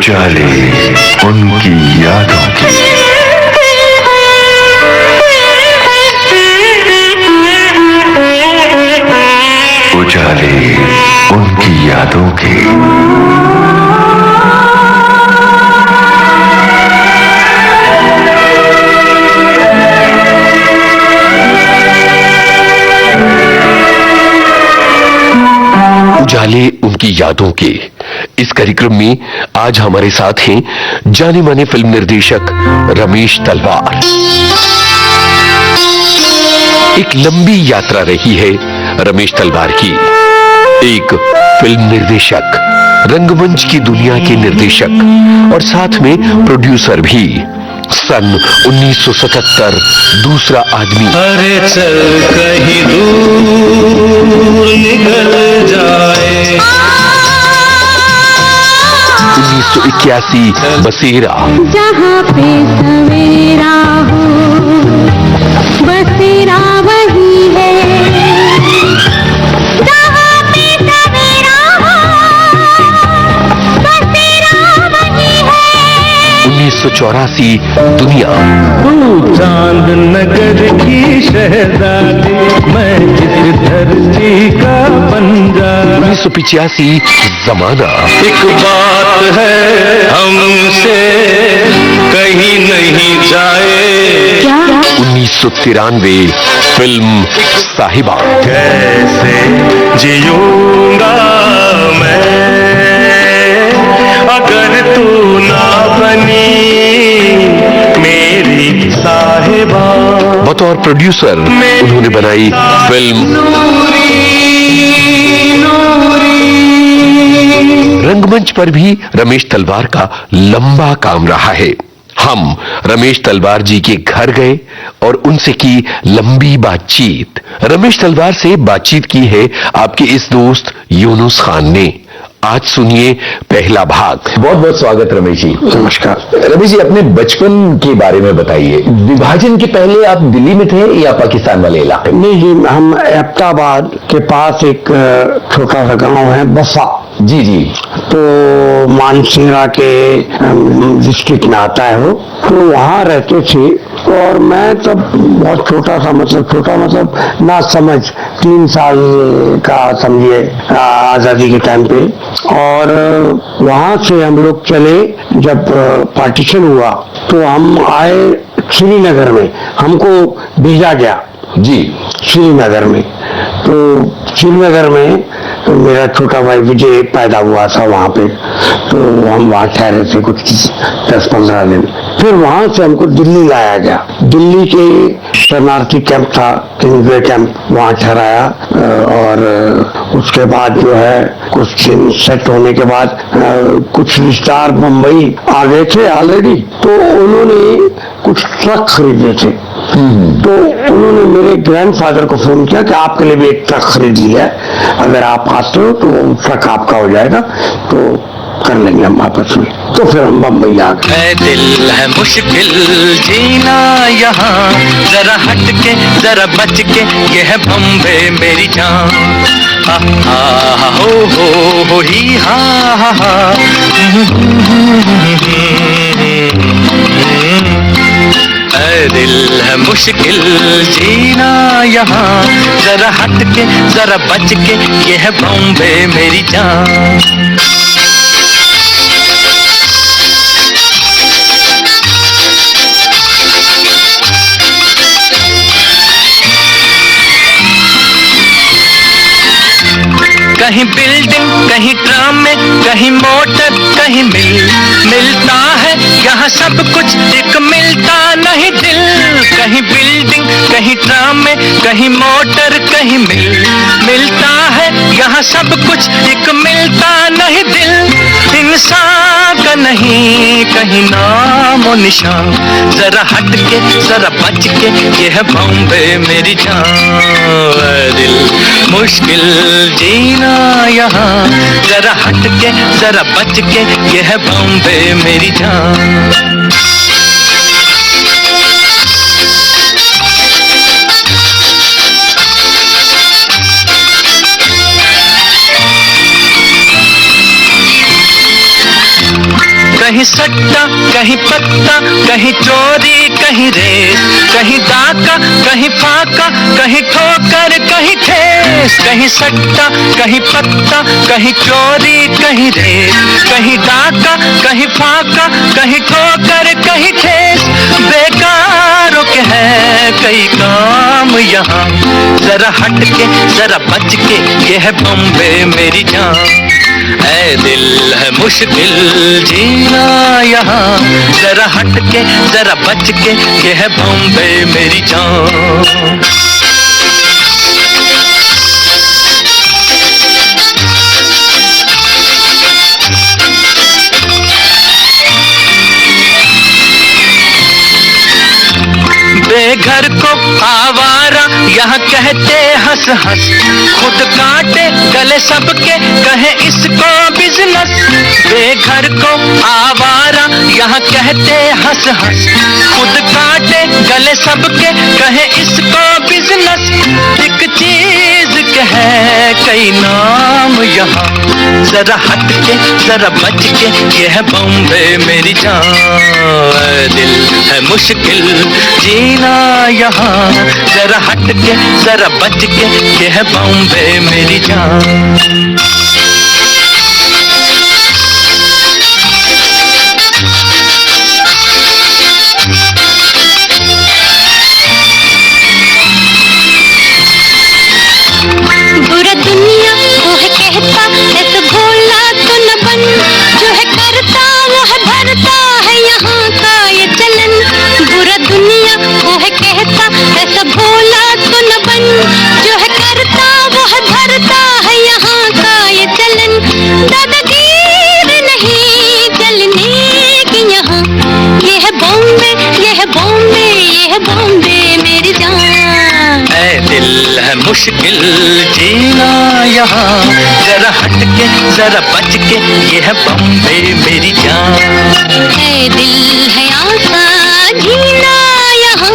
उजाले उनकी यादों के। उजाले उनकी यादों के। उजाले उनकी यादों के इस कार्यक्रम में आज हमारे साथ हैं जाने माने फिल्म निर्देशक रमेश तलवार। एक लंबी यात्रा रही है रमेश तलवार की, एक फिल्म निर्देशक, रंगमंच की दुनिया के निर्देशक और साथ में प्रोड्यूसर भी। सन 1977 दूसरा आदमी। अरे चल कहीं दूर निकल जाए। 1981 बसेरा। जहाँ पे सवेरा हो बसेरा वही है। जहाँ पे सवेरा हो बसेरा वही है। 1984 दुनिया। तू चांद नगर की शहजादी, मैं इस धरती का बंजारा। 1985 जमाना। एक बात है हमसे कहीं नहीं जाए। 1993 फिल्म साहिबा। कैसे जीऊंगा मैं अगर तू ना बनी मेरी साहिबा। बतौर प्रोड्यूसर उन्होंने बनाई फिल्म रंगमंच पर भी रमेश तलवार का लंबा काम रहा है। हम रमेश तलवार जी के घर गए और उनसे की लंबी बातचीत। रमेश तलवार से बातचीत की है आपके इस दोस्त यूनुस खान ने। आज सुनिए पहला भाग। बहुत बहुत स्वागत रमेश जी। नमस्कार रमेश जी, अपने बचपन के बारे में बताइए। विभाजन के पहले आप दिल्ली में थे या पाकिस्तान वाले इलाके? नहीं जी, हम एबटाबाद के पास एक छोटा सा गांव है बसा। जी जी। तो मानसिंगरा के डिस्ट्रिक्ट में आता है वो। तो वहाँ रहते थे और मैं तब बहुत छोटा मतलब ना समझ 3 साल का समझिए, आजादी के टाइम पे। और वहाँ से हम लोग चले, जब पार्टीशन हुआ तो हम आए श्रीनगर में, हमको भेजा गया जी श्रीनगर में। तो श्रीनगर में तो मेरा छोटा भाई विजय पैदा हुआ था वहाँ पे। तो हम वहाँ ठहरे थे कुछ 10-15 दिन। फिर वहाँ से हमको दिल्ली लाया गया। दिल्ली के शरणार्थी कैंप था, किंग्सवे कैंप, वहाँ ठहराया। और उसके बाद जो है कुछ दिन सेट होने के बाद कुछ रिश्तेदार मुंबई आ गए थे ऑलरेडी। तो उन्होंने कुछ ट्रक खरीदे थे। तो उन्होंने मेरे ग्रैंडफादर को फोन किया कि आपके लिए भी एक ट्रक खरीद लिया है, अगर आप आते हो तो ट्रक आपका हो जाएगा, तो कर लेंगे हम आपस में। तो फिर हम बम्बई आ गए। है दिल है मुश्किल जीना यहाँ, जरा हट के जरा बच के, ये है बम्बे मेरी जान। हा हा हो ही हा हा। है दिल है मुश्किल जीना यहाँ, जरा हट के जरा बच के, ये है बॉम्बे मेरी जान। कहीं बिल्डिंग, कहीं ट्राम में, कहीं मोटर, कहीं मिलता है यहाँ सब कुछ, एक मिलता नहीं दिल। कहीं बिल्डिंग, कहीं ट्राम में, कहीं मोटर, कहीं मिलता है यहाँ सब कुछ, एक मिलता नहीं दिल। इंसान का नहीं कहीं नाम और निशान, जरा हट के जरा बच के, ये है बॉम्बे मेरी जान। दिल मुश्किल जीना यहाँ, जरा हट के जरा बच के, ये है बॉम्बे मेरी जान। कहीं सट्टा कहीं पत्ता, कहीं चोरी कहीं रेस, कहीं डाका कहीं फाका, कहीं ठोकर कहीं ठेस। कहीं सट्टा कहीं पत्ता, कहीं चोरी कहीं रेस, कहीं डाका कहीं फाका, कहीं ठोकर कहीं ठेस। बेकारों के है कई काम यहाँ, जरा हट के जरा बच के, ये है बॉम्बे मेरी जान। ऐ दिल है मुश्किल जीना यहाँ, जरा हट के जरा बच के, ये है बॉम्बे मेरी जान। बेघर को आवारा यहाँ कहते हंस हंस, खुद काटे गले सबके कहे इसको बिजनेस। बेघर को आवारा यहाँ कहते हंस हंस, खुद काटे गले सबके कहे इसको बिजनेस। एक चीज के है कई नाम यहाँ, जरा हट के जरा बच के, ये है बॉम्बे मेरी जान। दिल है मुश्किल जीना यहाँ, जरा हट के जरा बच के, ये है बॉम्बे मेरी जान। बुरा दुनिया वो है कहता, ऐसा भोला तो न बन, जो है करता वो है भरता है यहाँ का ये चलन। बुरा दुनिया वो है कहता, ऐसा भोला तो न बन, जो है करता वो है भरता है यहाँ का ये चलन। दादागीर नहीं चलने की यहाँ, ये है बॉम्बे, ये है बॉम्बे, ये है बॉम्बे मेरी जान। ऐ दिल है मुश्किल जीना यहाँ, जरा हट के जरा बच के, ये है बॉम्बे मेरी जान। है दिल है आसान जीना यहाँ,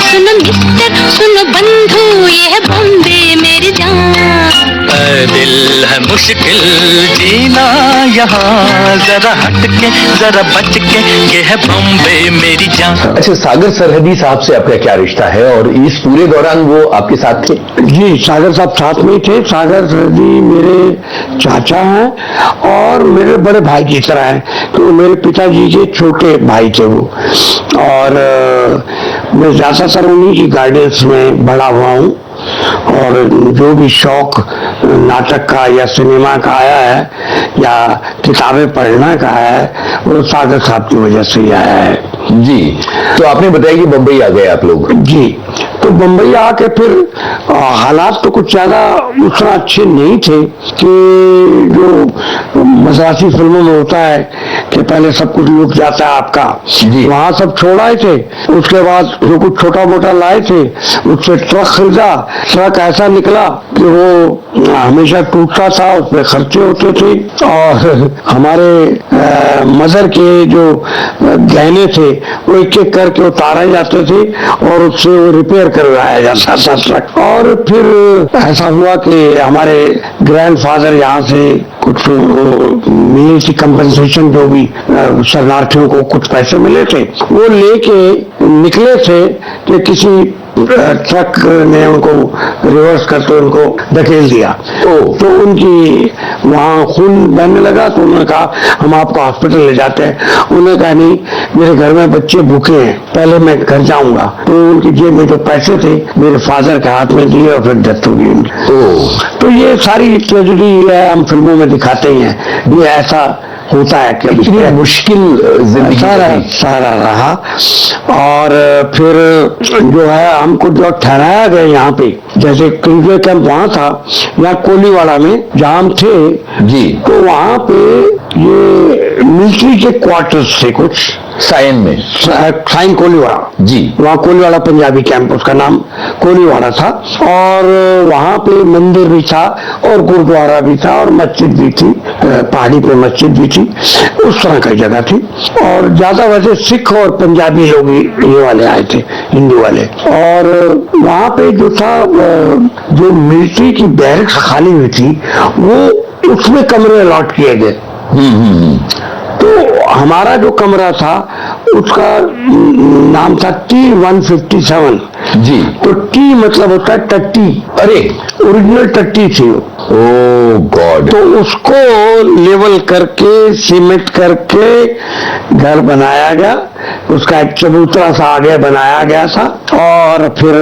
सुनो मिस्टर सुनो बंधु, ये है बॉम्बे मेरी जान। ऐ दिल है मुश्किल जीना यहाँ, जरा हट के जरा बच के, ये है बॉम्बे मेरी जान। अच्छा, सागर सरहदी साहब से आपका क्या रिश्ता है और इस पूरे दौरान वो आपके साथ थे? जी, सागर साहब साथ में ही थे। सागर सरहदी मेरे चाचा हैं और मेरे बड़े भाई की तरह हैं, तो मेरे पिताजी के छोटे भाई थे वो। और मैं ज्यादातर उन्हीं की गाइडेंस में बड़ा हुआ हूँ, और जो भी शौक नाटक का या सिनेमा का आया है या किताबें पढ़ना का है, वो सागर साहब की वजह से ही आया है। जी, तो आपने बताया कि बम्बई आ गए आप लोग। जी, तो बम्बई आके फिर हालात तो कुछ ज्यादा उतना अच्छे नहीं थे कि जो मद्रासी फिल्मों में होता है कि पहले सब कुछ लूट जाता है आपका। जी। वहाँ सब छोड़ आए थे, उसके बाद जो कुछ छोटा मोटा लाए थे उससे ट्रक खरीदा। ट्रक ऐसा निकला कि वो हमेशा टूटता था, उसमें खर्चे होते थे, और हमारे मदर के जो गहने थे वो एक एक करके उतारे जाते थे और उससे वो रिपेयर करवाया जाता था ट्रक। और फिर ऐसा हुआ कि हमारे ग्रैंडफादर यहाँ से कुछ मिली थी कंपनसेशन, जो भी शरणार्थियों को कुछ पैसे मिले थे, वो लेके निकले थे कि किसी ट्रक ने उनको रिवर्स करके उनको धकेल दिया। तो उनकी वहाँ खून बहने लगा, तो उन्होंने कहा हम आपको हॉस्पिटल ले जाते हैं। उन्होंने कहा नहीं, मेरे घर में बच्चे भूखे हैं, पहले मैं घर जाऊंगा। तो उनकी जेब में जो पैसे थे मेरे फादर के हाथ में दिए और फिर डेथ हो गई उनकी। तो ये सारी ट्रेजेडी है, हम फिल्मों में दिखाते ही हैं, ये ऐसा होता है कि इतनी मुश्किल जिंदगी सारा रहा। और फिर जो है हमको जो ठहराया गया यहाँ पे, जैसे क्रिकेट कैंप वहाँ था, यहाँ कोलीवाड़ा में जहाँ हम थे जी, तो वहाँ पे ये मिलिट्री के क्वार्टर्स थे कुछ साइन में, साइन कोलीवाड़ा जी, वहाँ कोलीवाड़ा पंजाबी कैंप, उसका नाम कोलीवाड़ा था। और वहाँ पे मंदिर भी था और गुरुद्वारा भी था और मस्जिद भी थी, पहाड़ी पे मस्जिद भी थी, उस तरह की जगह थी। और ज्यादा वैसे सिख और पंजाबी लोग ये वाले आए थे, हिंदू वाले। और वहाँ पे जो था, जो मिलिट्री की बैरक्स खाली हुई थी, वो उसमें कमरे अलॉट किए गए। तो हमारा जो कमरा था उसका नाम था T157। जी। तो टी मतलब होता है टट्टी, अरे ओरिजिनल टट्टी थी वो। ओ गॉड। तो उसको लेवल करके सीमेंट करके घर बनाया गया, उसका एक चबूतरा सा आगे बनाया गया था, और फिर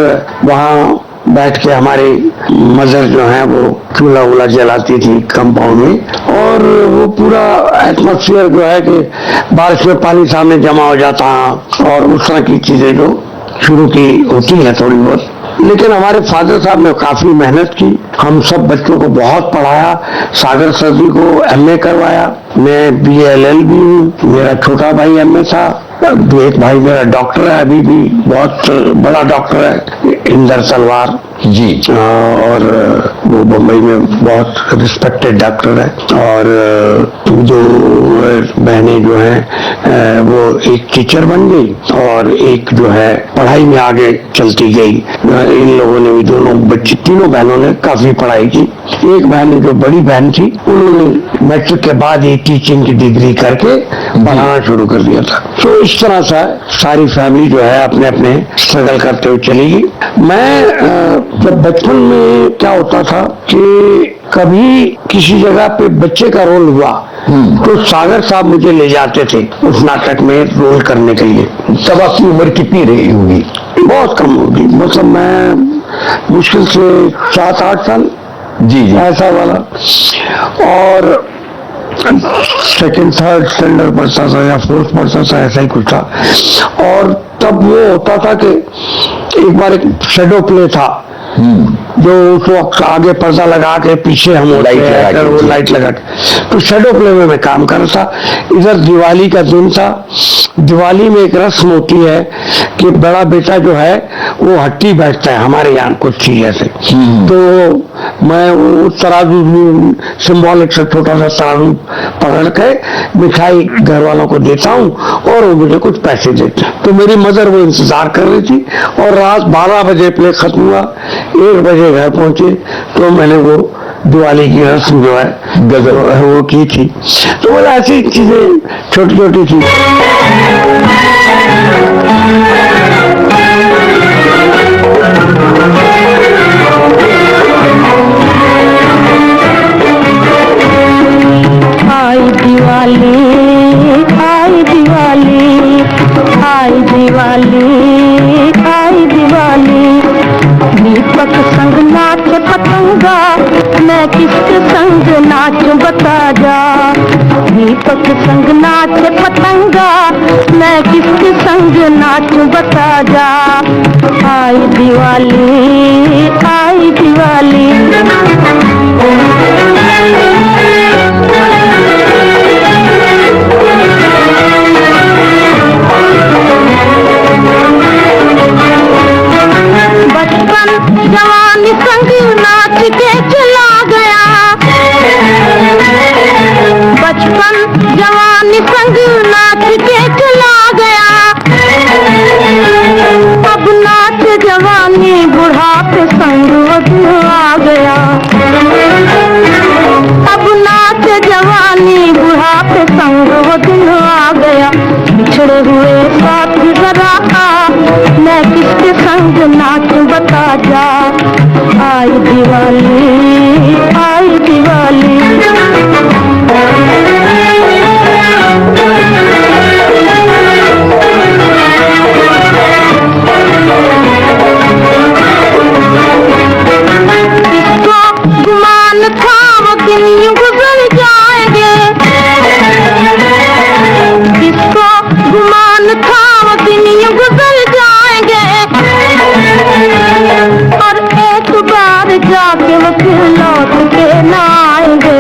वहाँ बैठ के हमारी मदर जो है वो चूल्हा वूल्हा जलाती थी कंपाउंड में, और वो पूरा एटमॉस्फेयर जो है कि बारिश में पानी सामने जमा हो जाता और उस तरह की चीजें जो शुरू की होती है थोड़ी बहुत। लेकिन हमारे फादर साहब ने काफी मेहनत की, हम सब बच्चों को बहुत पढ़ाया, सागर सर जी को MA करवाया, मैं BLLB हूँ, मेरा छोटा भाई MA था, एक भाई मेरा डॉक्टर है, अभी भी बहुत बड़ा डॉक्टर है, इंदर तलवार जी। और वो बम्बई में बहुत रिस्पेक्टेड डॉक्टर है। और दो बहनें जो हैं वो एक टीचर बन गई और एक जो है पढ़ाई में आगे चलती गई। इन लोगों ने भी, दोनों बच्ची, तीनों बहनों ने काफी पढ़ाई की। एक बहन जो बड़ी बहन थी उन्होंने मैट्रिक के बाद ही टीचिंग की डिग्री करके पढ़ाना शुरू कर दिया था। तो इस तरह से सारी फैमिली जो है अपने अपने स्ट्रगल करते हुए चली गई। मैं जब बचपन में क्या होता था कि कभी किसी जगह पे बच्चे का रोल हुआ तो सागर साहब मुझे ले जाते थे उस नाटक में रोल करने के लिए। तब आपकी उम्र कितनी रही होगी? बहुत कम होगी, मतलब मैं मुश्किल से 7-8 साल, जी जी, ऐसा वाला। और सेकंड थर्ड स्टैंडर्ड पढ़ता था या फोर्थ पढ़ता था, ऐसा ही कुछ था। और तब वो होता था कि एक बार एक शेडो प्ले था जो उस वक्त आगे पर्दा लगा के पीछे हम लाइट लगा के, तो शेडो प्ले में मैं काम कर रहा था। इधर दिवाली का दिन था, दिवाली में एक रस्म होती है कि बड़ा बेटा जो है वो हट्टी बैठता है हमारे यहाँ कुछ चीज ऐसे। तो मैं उस तराजू सिंबॉलिक से छोटा सा तराजू पकड़ के मिठाई घर वालों को देता हूँ और वो मुझे कुछ पैसे देते हैं। तो मेरी मदर वो इंतजार कर रही थी और रात 12 बजे प्ले खत्म हुआ, 1 बजे घर पहुंचे तो मैंने वो दिवाली की रस्म जो है गजब वो की थी। तो बोला ऐसी चीजें छोटी छोटी थी। आई दिवाली, आई दिवाली, आई दिवाली, आई दिवाली, दीपक संग नाच पतंगा, मैं किसके संग नाचूं बता जा। दीपक संग नाच पतंगा, मैं किसके संग नाचूं बता जा। आई दिवाली, आई दिवाली। बचपन जवानी संग नाच के चला गया, बचपन जवानी संग नाच के चला गया। अब नाच जवानी बुढ़ापे संग आ गया, अब नाच जवानी बुढ़ापे संग आ गया। बिछड़े हुए साथ जरा मैं किसके संग नाचूं बता जा। आई दिवाली, आई दिवाली। किसको गुमान था वो दिन यूं गुजर जाएंगे, किसको गुमान था वो दिन यूं गुजर जाएंगे। और एक बार जाके वो फिर लौट के ना आएंगे,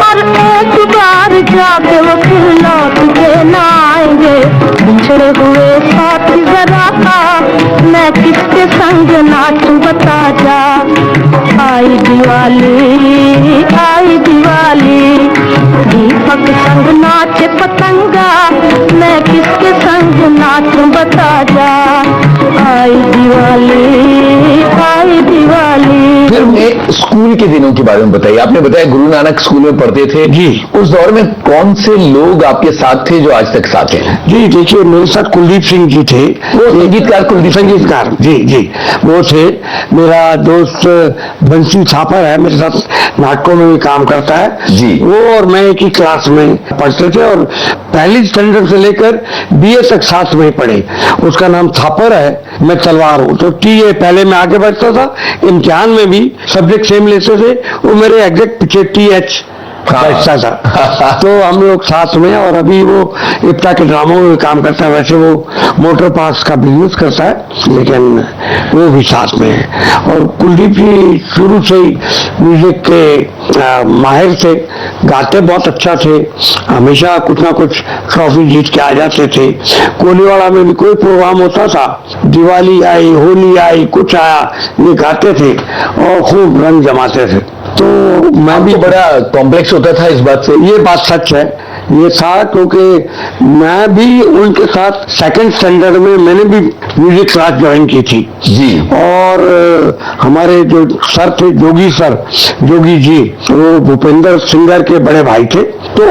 और एक बार जाके वो फिर लौट के ना आएंगे। बिछड़े हुए साथी जरा मैं किसके संग नाचूं बता जा। आई दिवाली, आई दिवाली, दीपक संग नाचे पतंगा, मैं किसके संग नाचूं बता जा। आई दिवाली, आई दिवाली। फिर मैं स्कूल स्कूल के दिनों के बारे में बताइए। आपने बताया गुरु नानक स्कूल में पढ़ते थे जी। उस दौर में कौन से लोग आपके साथ थे जो आज तक साथ हैं? जी देखिए, मेरे साथ कुलदीप सिंह जी थे, वो संगीतकार कुलदीप संगीतकार, जी जी वो थे। मेरा दोस्त बंसी थापर है, मेरे साथ नाटकों में भी काम करता है जी। वो और मैं एक ही क्लास में पढ़ते थे और पहली स्टैंडर्ड से लेकर बीए तक साथ में पढ़े। उसका नाम थापर है, मैं तलवार हूँ। तो टीए पहले मैं आगे बढ़ता था, इम्तिहान में भी सब्जेक्ट सेम लेते थे, वो मेरे एग्जैक्ट पीछे TH बैठता था। तो हम लोग साथ में, और अभी वो इफ्ता के ड्रामों में काम करता है। वैसे वो मोटर पार्ट्स का बिजनेस करता है, लेकिन वो भी साथ में है। और कुलदीप जी शुरू से ही म्यूजिक के माहिर थे, गाते बहुत अच्छा थे, हमेशा कुछ ना कुछ ट्रॉफी जीत के आ जाते थे। कोलीवाड़ा में भी कोई प्रोग्राम होता था, दिवाली आई, होली आई, कुछ आया, ये गाते थे और खूब रंग जमाते थे। तो मैं भी बड़ा कॉम्प्लेक्स होता था इस बात से? ये बात सच है, ये था क्योंकि मैं भी उनके साथ सेकंड स्टैंडर्ड में मैंने भी म्यूजिक क्लास ज्वाइन की थी जी। और हमारे जो सर थे, जोगी जी, वो भूपेंद्र सिंगर के बड़े भाई थे, तो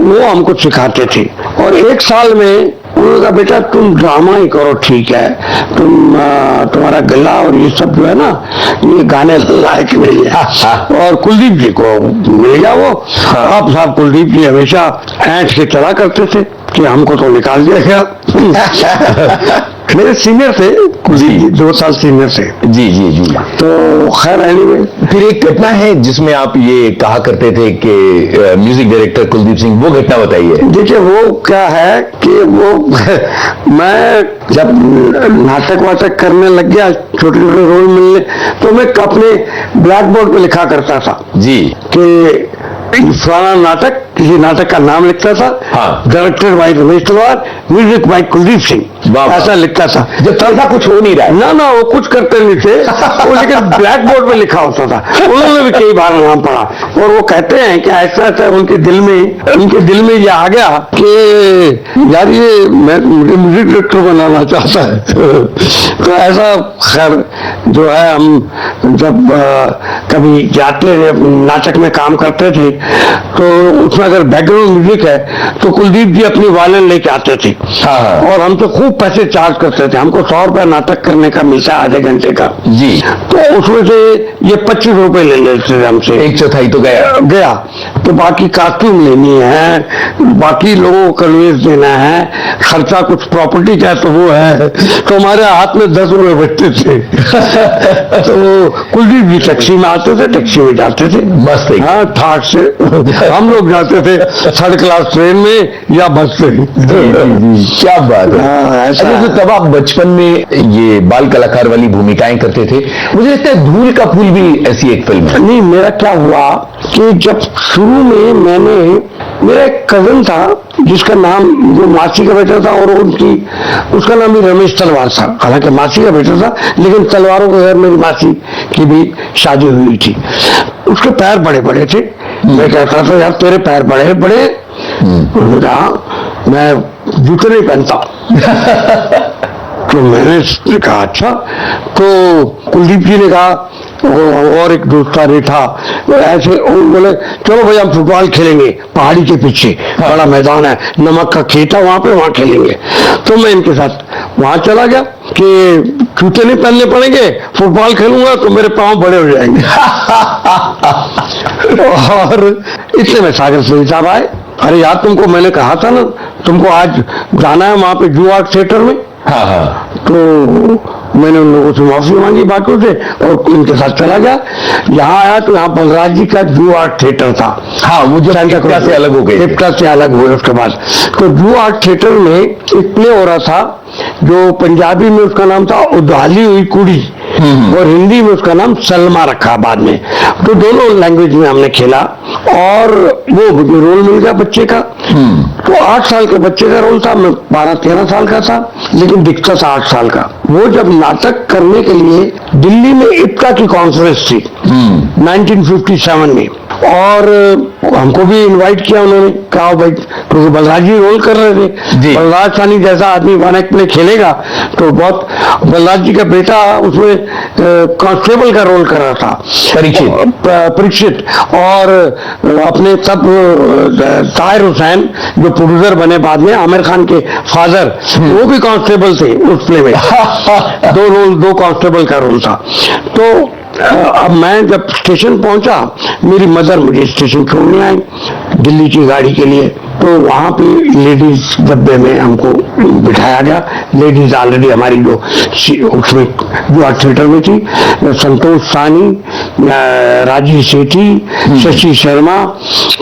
वो हमको सिखाते थे। और एक साल में उन्होंने कहा, बेटा तुम ड्रामा ही करो, ठीक है, तुम्हारा गला और ये सब जो है ना, ये गाने लायक नहीं है। और कुलदीप जी को मिल गया वो। अब साहब कुलदीप जी हमेशा ऐंठ के चला करते थे कि हमको तो निकाल दिया गया। मेरे सीनियर थे कुलदीप जी, 2 साल सीनियर थे। जी जी जी। तो खैर एनीवे, फिर एक घटना है जिसमें आप ये कहा करते थे कि म्यूजिक डायरेक्टर कुलदीप सिंह, वो घटना बताइए। देखिए वो क्या है कि वो मैं जब नाटक वाटक करने लग गया, छोटे छोटे रोल मिलने, तो मैं अपने ब्लैक बोर्ड पे लिखा करता था जी कि फलाना नाटक, किसी नाटक का नाम लिखता था, हाँ। डायरेक्टर बाई रमेश तलवार, म्यूजिक बाई कुलदीप सिंह, ऐसा लिखता था। जब ऐसा कुछ हो नहीं रहा है। ना वो कुछ करते नहीं थे, वो लेकिन ब्लैक बोर्ड पे लिखा होता था। उन्होंने भी कई बार नाम पढ़ा और वो कहते हैं कि ऐसा ऐसा उनके दिल में ये आ गया कि यार ये मुझे म्यूजिक डायरेक्टर बनाना चाहता है। तो ऐसा खैर जो है, हम जब कभी जाते नाटक में काम करते थे, तो उसमें अगर बैकग्राउंड म्यूजिक है तो कुलदीप जी अपनी वायलिन लेके आते थे। हाँ। और हम तो खूब पैसे चार्ज करते थे, हमको 100 रुपया नाटक करने का मिलता है आधे घंटे का जी। तो उसमें से ये 25 रुपए ले लेते थे हमसे। 1/4 तो गया। तो बाकी कास्ट्यूम लेनी है, बाकी लोगों को कन्वेंस देना है, खर्चा कुछ प्रॉपर्टी का तो वो है, तो हमारे हाथ में 10 रुपए बचते थे। तो कुलदीप जी टैक्सी में आते थे, टैक्सी में जाते थे, मस्त है। हाँ, ठाट से हम लोग जाते थे 3rd क्लास ट्रेन में या बस से। क्या बात है। ऐसा अच्छा, तो तब आप बचपन में ये बाल कलाकार वाली भूमिकाएं करते थे। मुझे लगता है धूल का फूल भी ऐसी एक फिल्म है। नहीं, मेरा क्या हुआ कि जब शुरू में मेरा एक कजन था जिसका नाम, जो मासी का बेटा था, और उसका नाम भी रमेश तलवार था। हालांकि मासी का बेटा था, लेकिन तलवारों के घर मेरी मासी की भी शादी हुई थी। उसके पैर बड़े बड़े थे। मैं कहता था, यार तेरे पैर बड़े बड़े। उन्होंने कहा, मैं जूते नहीं पहनता। तो मैंने कहा अच्छा। तो कुलदीप जी ने कहा, और एक दोस्त था रेठा, ऐसे बोले चलो भाई हम फुटबॉल खेलेंगे पहाड़ी के पीछे, बड़ा मैदान है, नमक का खेत है वहां पे, वहां खेलेंगे। तो मैं इनके साथ वहां चला गया कि जूते नहीं पहनने पड़ेंगे, फुटबॉल खेलूंगा तो मेरे पांव बड़े हो जाएंगे। और इसलिए मैं सागर सिंह साहब आए, अरे यार तुमको मैंने कहा था ना, तुमको आज जाना है वहां पे जू आर्ट थिएटर में। हाँ हाँ। तो मैंने उन लोगों से माफी मांगी बातों से और इनके साथ चला गया। यहाँ आया तो यहाँ बलराज जी का जू आर्ट थिएटर था। हाँ, वो जो इफ्ता से अलग हो गए, इफ्ता से अलग हुए उसके बाद। तो जू आर्ट थिएटर में एक प्ले हो रहा था, जो पंजाबी में उसका नाम था उदाली हुई कुड़ी, और हिंदी में उसका नाम सलमा रखा बाद में। तो दोनों लैंग्वेज में हमने खेला और वो मुझे रोल मिल गया बच्चे का। तो 8 साल के बच्चे का रोल था, मैं 12-13 साल का था, लेकिन दिखता था 8 साल का। वो जब नाटक करने के लिए दिल्ली में इप्का की कॉन्फ्रेंस थी 1957 में, और हमको भी इनवाइट किया उन्होंने, कहा भाई, क्योंकि बलराज जी रोल कर रहे थे। बलराज सानी जैसा आदमी वन एक्ट में खेलेगा तो बहुत, बलराज जी का बेटा उसमें कांस्टेबल का रोल कर रहा था, परीक्षित, और अपने तब ताहिर हुसैन जो प्रोड्यूसर बने बाद में, आमिर खान के फादर, वो भी कांस्टेबल थे उस प्ले में। दो कांस्टेबल का रोल था। तो अब मैं जब स्टेशन पहुंचा, मेरी मदर मुझे स्टेशन छोड़ने आई दिल्ली की गाड़ी के लिए, तो वहां पे लेडीज डब्बे में हमको बिठाया गया। लेडीज ऑलरेडी हमारी जो उसमें जो थिएटर में थी, संतोष सानी, राजी सेठी, शशि शर्मा,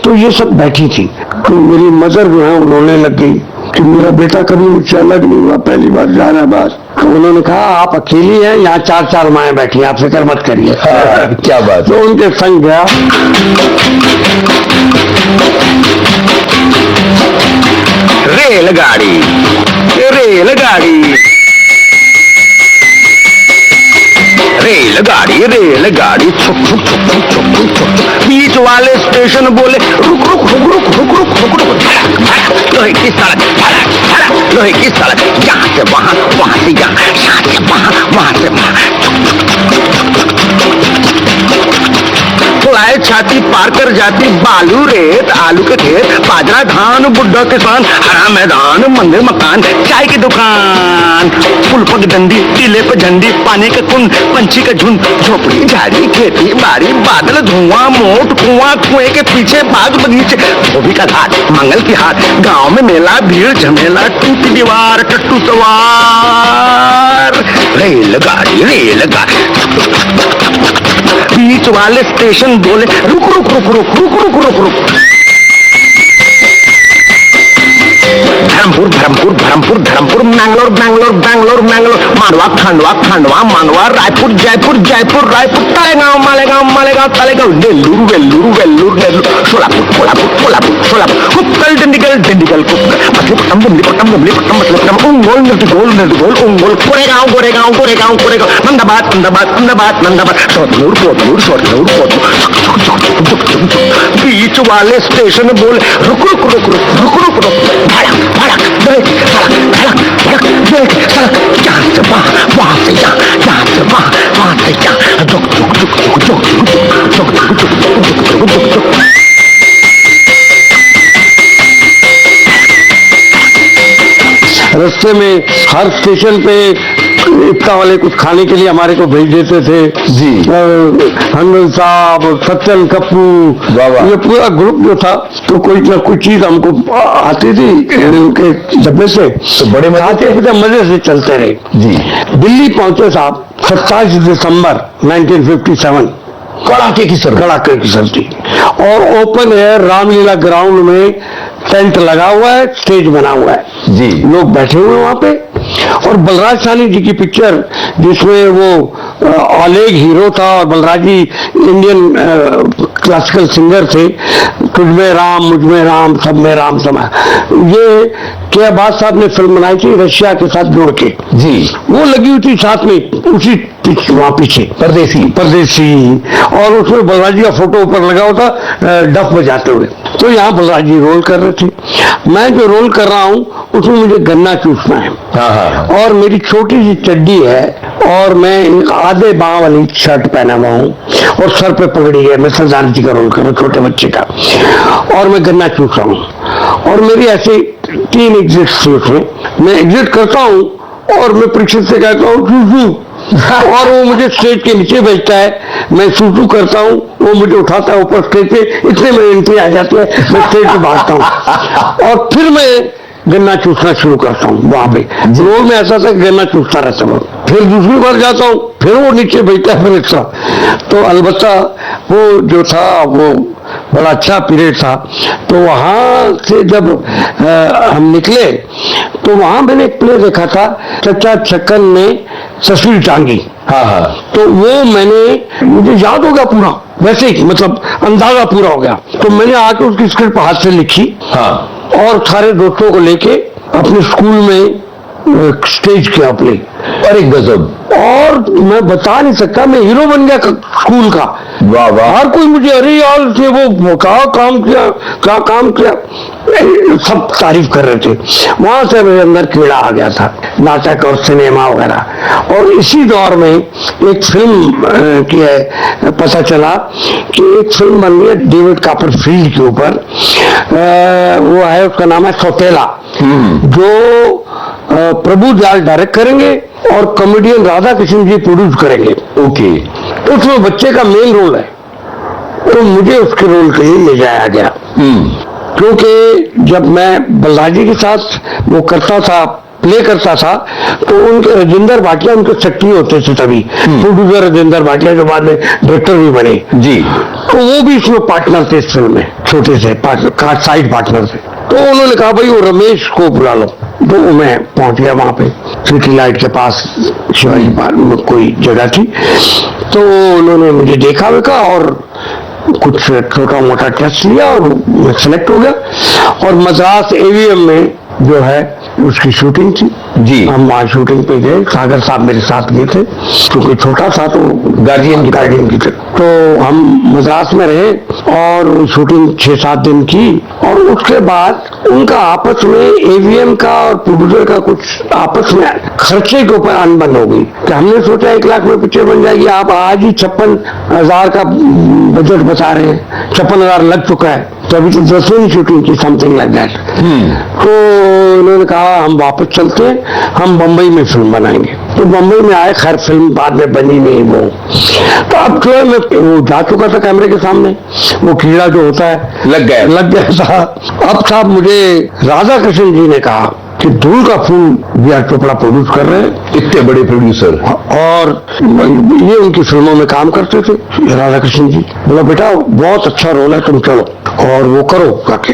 तो ये सब बैठी थी। तो मेरी मदर जो है उन्होंने लग गई कि मेरा बेटा कभी मुझसे अलग नहीं हुआ, पहली बार जा रहा है बाहर। तो उन्होंने कहा आप अकेली हैं, यहाँ 4 माएँ बैठी हैं, आप फिक्र मत करिए। क्या बात। तो उनके संग गया। रेलगाड़ी, रेलगाड़ी, रेलगाड़ी, रेलगाड़ी, छुक छुक छुक छुक छुक छुक छुक। बीच वाले स्टेशन बोले रुक रुक रुक रुक रुक रुक रुक रुक। लोहे की सड़क, लोहे की सड़क, यहाँ से वहाँ, वहाँ से यहाँ, यहाँ से वहाँ, वहाँ से वहाँ। फुलाए छाती पार कर जाती, बालू रेत आलू के खेत, बाजरा धान बुड्ढा किसान, हरा मैदान मंदिर मकान, चाय की दुकान, पुल पग डंडी, टीले पे झंडी, पानी का कुंड, पंछी का झुंड, झोपड़ी झाड़ी खेती बाड़ी, बादल धुआं मोट कुआं, कुएं के पीछे बाग बगीचे, धोबी का घाट मंगल की हाट, गांव में मेला भीड़ झमेला, टूटी दीवार टट्टू सवार। रेलगाड़ी, रेलगाड़ी, बीच वाले स्टेशन बोले रुक रुक रुक रुक रुक रुक रुक रुक। धर्मपुर, धर्मपुर, धर्मपुर, धर्मपुर, मैंगलोर, बैंगलोर, बैंगलोर, मैंगलोर, मांडवा, खंडवा, खंडवा, मांडवा, रायपुर, जयपुर, जयपुर, रायपुर, तालेगांव, मालेगांव, मालेगांव, तालेगांव, नेल्लूर, वेल्लूर, वेल्लूर, नेल्लूर, सोलापुर, कोल्हापुर, कोल्हापुर, सोलापुर, कुक्कल, डिंडिगल, डिंडिगल, कुक्कल, मछलीपट्टनम, बुंदीपट्टनम, बुंदीपट्टनम, मछलीपट्टनम, उंगोल, निर्दगोल, निर्दगोल, उंगोल, कोरेगांव, गोरेगांव, गोरेगांव, कोरेगांव, नंदाबाद, नंदाबाद, नंदाबाद, नंदाबाद, सोतनूर, पोतनूर, सोतनूर, पोतनूर। बीच वाले स्टेशन बोले रुक रुक रुक रुक रुक रुक रुक, धड़क धड़क, ब्रेक, सड़क, धड़क धड़क, ब्रेक, सड़क, यहाँ से वहाँ, वहाँ से यहाँ, यहाँ से वहाँ, वहाँ से यहाँ, दुक दुक दुक दुक दुक दुक दुक दुक दुक दुक दुक दुक। रास्ते में हर स्टेशन पे इप्का वाले कुछ खाने के लिए हमारे को भेज देते थे जी। हनवल साहब, सत्यन कप्पू, ये पूरा ग्रुप जो था, तो कोई ना कोई चीज हमको आती थी उनके डब्बे से, तो बड़े मजे से चलते रहे जी। दिल्ली पहुंचे साहब 27 दिसंबर 1957, कड़ाके की सर्दी, और ओपन एयर रामलीला ग्राउंड में टेंट लगा हुआ है, स्टेज बना हुआ है जी, लोग बैठे हुए वहां पे। और बलराज सानी जी की पिक्चर, जिसमें वो ऑलेग हीरो था और बलराज जी इंडियन क्लासिकल सिंगर थे, तुझ में राम, मुझ में राम, सब में राम समा, ये के अब्बास साहब ने फिल्म बनाई थी रशिया के साथ जोड़ के जी, वो लगी हुई थी साथ में उसी वहां पीछे, परदेसी, और उसमें बलराज जी का फोटो ऊपर लगा होता डफ बजाते हुए। तो यहाँ बलराज जी रोल कर रहे थे, मैं जो रोल कर रहा हूँ उसमें मुझे गन्ना चूसना है, और मेरी छोटी सी चड्डी है, और मैं एक आधे बांह वाली शर्ट पहना हुआ हूँ, और सर पे पगड़ी है, मैं सरदार जी का रोल कर रहा हूँ, छोटे बच्चे का, और मैं गन्ना चूस रहा हूँ। और मेरी ऐसे 3 एग्जिट थी उसमें, मैं एग्जिट करता हूँ और मैं परीक्षित से कहता हूँ सूसू, और वो मुझे स्टेज के नीचे भेजता है, मैं सूसू करता हूँ, वो मुझे उठाता है ऊपर स्टेज पे, इतने में एंट्री आ जाती है, मैं स्टेज पे भागता हूँ, और फिर मैं गन्ना चूसना शुरू करता हूँ वहां पे। रोल में ऐसा था गन्ना चूसता रहता हूँ, फिर दूसरी बार जाता हूँ, फिर वो नीचे बैठता है, फिर एक्स्ट्रा। तो अलबत्ता वो जो था वो बड़ा अच्छा पीरियड था। तो वहां से जब हम निकले तो वहां मैंने एक प्ले देखा था, चचा छक्कन ने तस्वीर टांगी, तो वो मुझे याद हो गया पूरा, वैसे ही मतलब अंदाजा पूरा हो गया। तो मैंने आके उसकी स्क्रिप्ट हाथ से लिखी, और सारे दोस्तों को लेके अपने स्कूल में स्टेज के अपने। और एक गजब। और मैं बता नहीं सकता, मैं हीरो बन गया स्कूल का। वाह वाह। हर कोई मुझे अरे यार थे वो क्या काम किया, क्या काम किया, सब तारीफ कर रहे थे। वहां से मेरे अंदर कीड़ा आ गया था, नाटक और सिनेमा वगैरह। और इसी दौर में एक फिल्म की है, पता चला कि एक फिल्म बन रही है डेविड कॉपरफील्ड के ऊपर, वो है, उसका नाम है सौतेला, जो प्रभु दयाल डायरेक्ट करेंगे और कॉमेडियन राधा कृष्ण जी प्रोड्यूस करेंगे। ओके। उसमें बच्चे का मेन रोल है, तो मुझे उसके रोल के लिए ले जाया गया। क्योंकि जब मैं बलराजी के साथ वो करता था, प्ले करता था, तो उनके राजेंद्र भाटिया उनके सेक्रेटरी होते थे तभी, प्रोड्यूसर राजेंद्र भाटिया जो बाद में डायरेक्टर भी बने जी। तो वो भी इसमें पार्टनर थे, इस फिल्म में छोटे से साइड पार्टनर थे। तो उन्होंने कहा भाई वो रमेश को बुला लो। तो मैं पहुंच गया वहां पे, सिटी लाइट के पास शिवाजी पार्क में कोई जगह थी। तो उन्होंने मुझे देखा वेखा और कुछ छोटा मोटा टेस्ट लिया और मैं सिलेक्ट हो गया। और मद्रास एवीएम में जो है उसकी शूटिंग थी जी। हम वहाँ शूटिंग पे गए, सागर साहब मेरे साथ गए थे, क्योंकि छोटा था तो गार्जियन की तो हम मद्रास में रहे और शूटिंग 6-7 दिन की। और उसके बाद उनका आपस में एवीएम का और प्रोड्यूसर का कुछ आपस में खर्चे के ऊपर अनबन हो गई कि हमने सोचा 1 लाख में पिक्चर बन जाएगी, आप आज ही 56,000 का बजट बता रहे हैं, 56,000 लग चुका है, तो अभी तो 10वीं शूटिंग की, समथिंग लाइक दैट। तो उन्होंने कहा हम वापस चलते हैं, हम बम्बई में फिल्म बनाएंगे। तो बम्बई में आए, खैर फिल्म बाद में बनी नहीं वो। तो अब जो है मैं वो जा चुका था कैमरे के सामने, वो कीड़ा जो होता है लग गया था। अब साहब मुझे राधा कृष्ण जी ने कहा कि धूल का फूल वी.आर. चोपड़ा प्रोड्यूस कर रहे हैं, इतने बड़े प्रोड्यूसर, और ये उनकी फिल्मों में काम करते थे राधा कृष्ण जी। बोला बेटा बहुत अच्छा रोल है, तुम चलो और वो करो करके।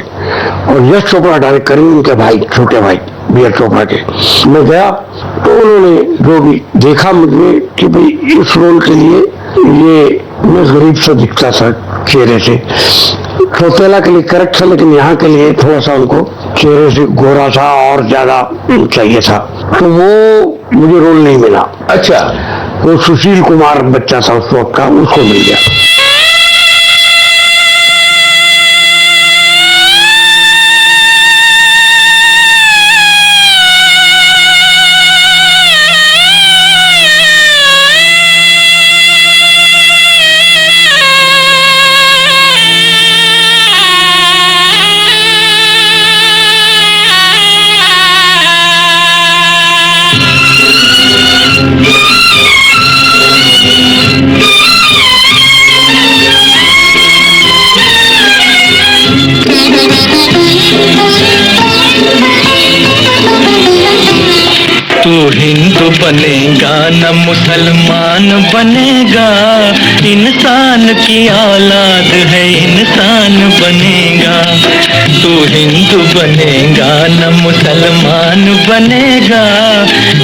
और यश चोपड़ा डायरेक्ट करेंगे, उनके भाई, छोटे भाई वी.आर. चोपड़ा के। मैं गया तो उन्होंने जो भी देखा मुझे कि भाई इस रोल के लिए ये मैं गरीब सा दिखता था चेहरे से, सौतेला के लिए करेक्ट था, लेकिन यहाँ के लिए थोड़ा सा उनको चेहरे से गोरा था और ज्यादा चाहिए था, तो वो मुझे रोल नहीं मिला। अच्छा। वो सुशील कुमार बच्चा था उस वक्त का, उसको मिल गया। तू हिंदू बनेगा न मुसलमान बनेगा, इंसान की औलाद है इंसान बनेगा। तू हिंदू बनेगा न मुसलमान बनेगा,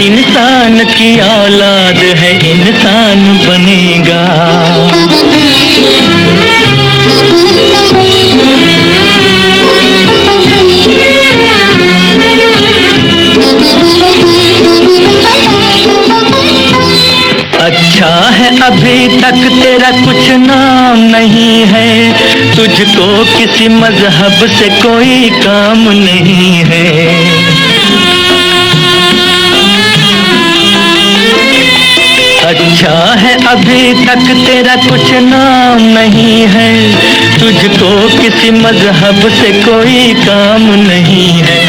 इंसान की औलाद है इंसान बनेगा। अच्छा है अभी तक तेरा कुछ नाम नहीं है, तुझको किसी मजहब से कोई काम नहीं है। अच्छा है अभी तक तेरा कुछ नाम नहीं है, तुझको किसी मजहब से कोई काम नहीं है।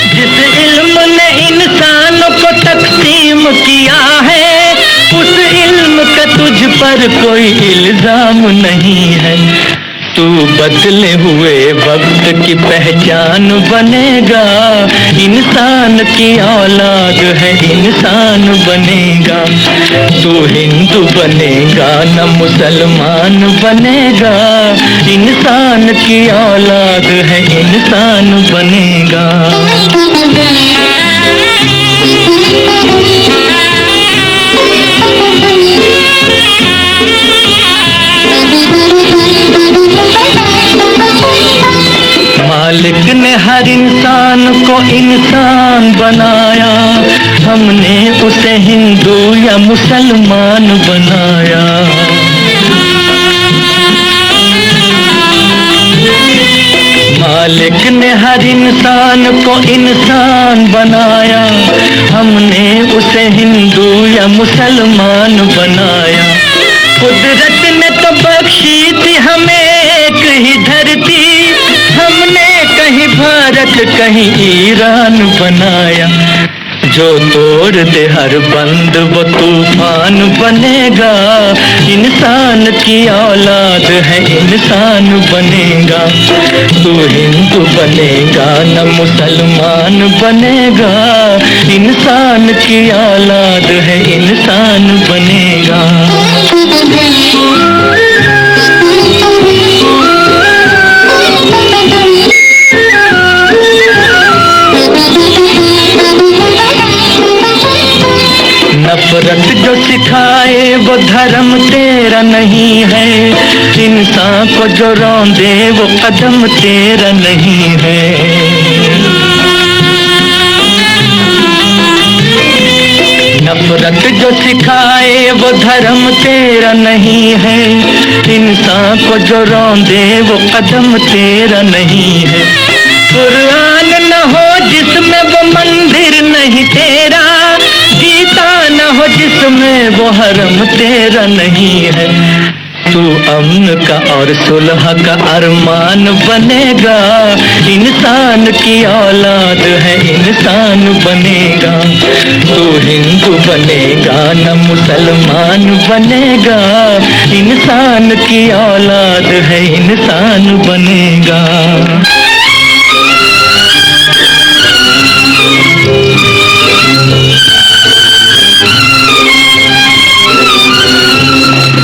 जिस इल्म ने इंसानों को तकसीम किया है, उस इल्म का तुझ पर कोई इल्जाम नहीं है। तू बदले हुए वक्त की पहचान बनेगा, इंसान की औलाद है इंसान बनेगा। तू हिंदू बनेगा न मुसलमान बनेगा, इंसान की औलाद है इंसान बनेगा। मालिक ने हर इंसान को इंसान बनाया, हमने उसे हिंदू या मुसलमान बनाया। मालिक ने हर इंसान को इंसान बनाया, हमने उसे हिंदू या मुसलमान बनाया। कुदरत ने तो बख्शी थी हमें एक ही धरती, हमने कहीं भारत कहीं ईरान बनाया। जो तोड़ दे हर बंद वो तूफान बनेगा, इंसान की औलाद है इंसान बनेगा। तू हिंदू बनेगा न मुसलमान बनेगा, इंसान की औलाद है इंसान बनेगा। नफरत जो सिखाए वो धर्म तेरा नहीं है, इंसान को जो रौंदे वो कदम तेरा नहीं है। नफरत जो सिखाए वो धर्म तेरा नहीं है, इंसान को जो रौंदे वो कदम तेरा नहीं है। कुरान न हो जिसमें वो मंदिर नहीं तेरा, गीता न हो जिसमें वो हरम तेरा नहीं है। तू अमन का और सुलह का अरमान बनेगा, इंसान की औलाद है इंसान बनेगा। तू हिंदू बनेगा न मुसलमान बनेगा, इंसान की औलाद है इंसान बनेगा।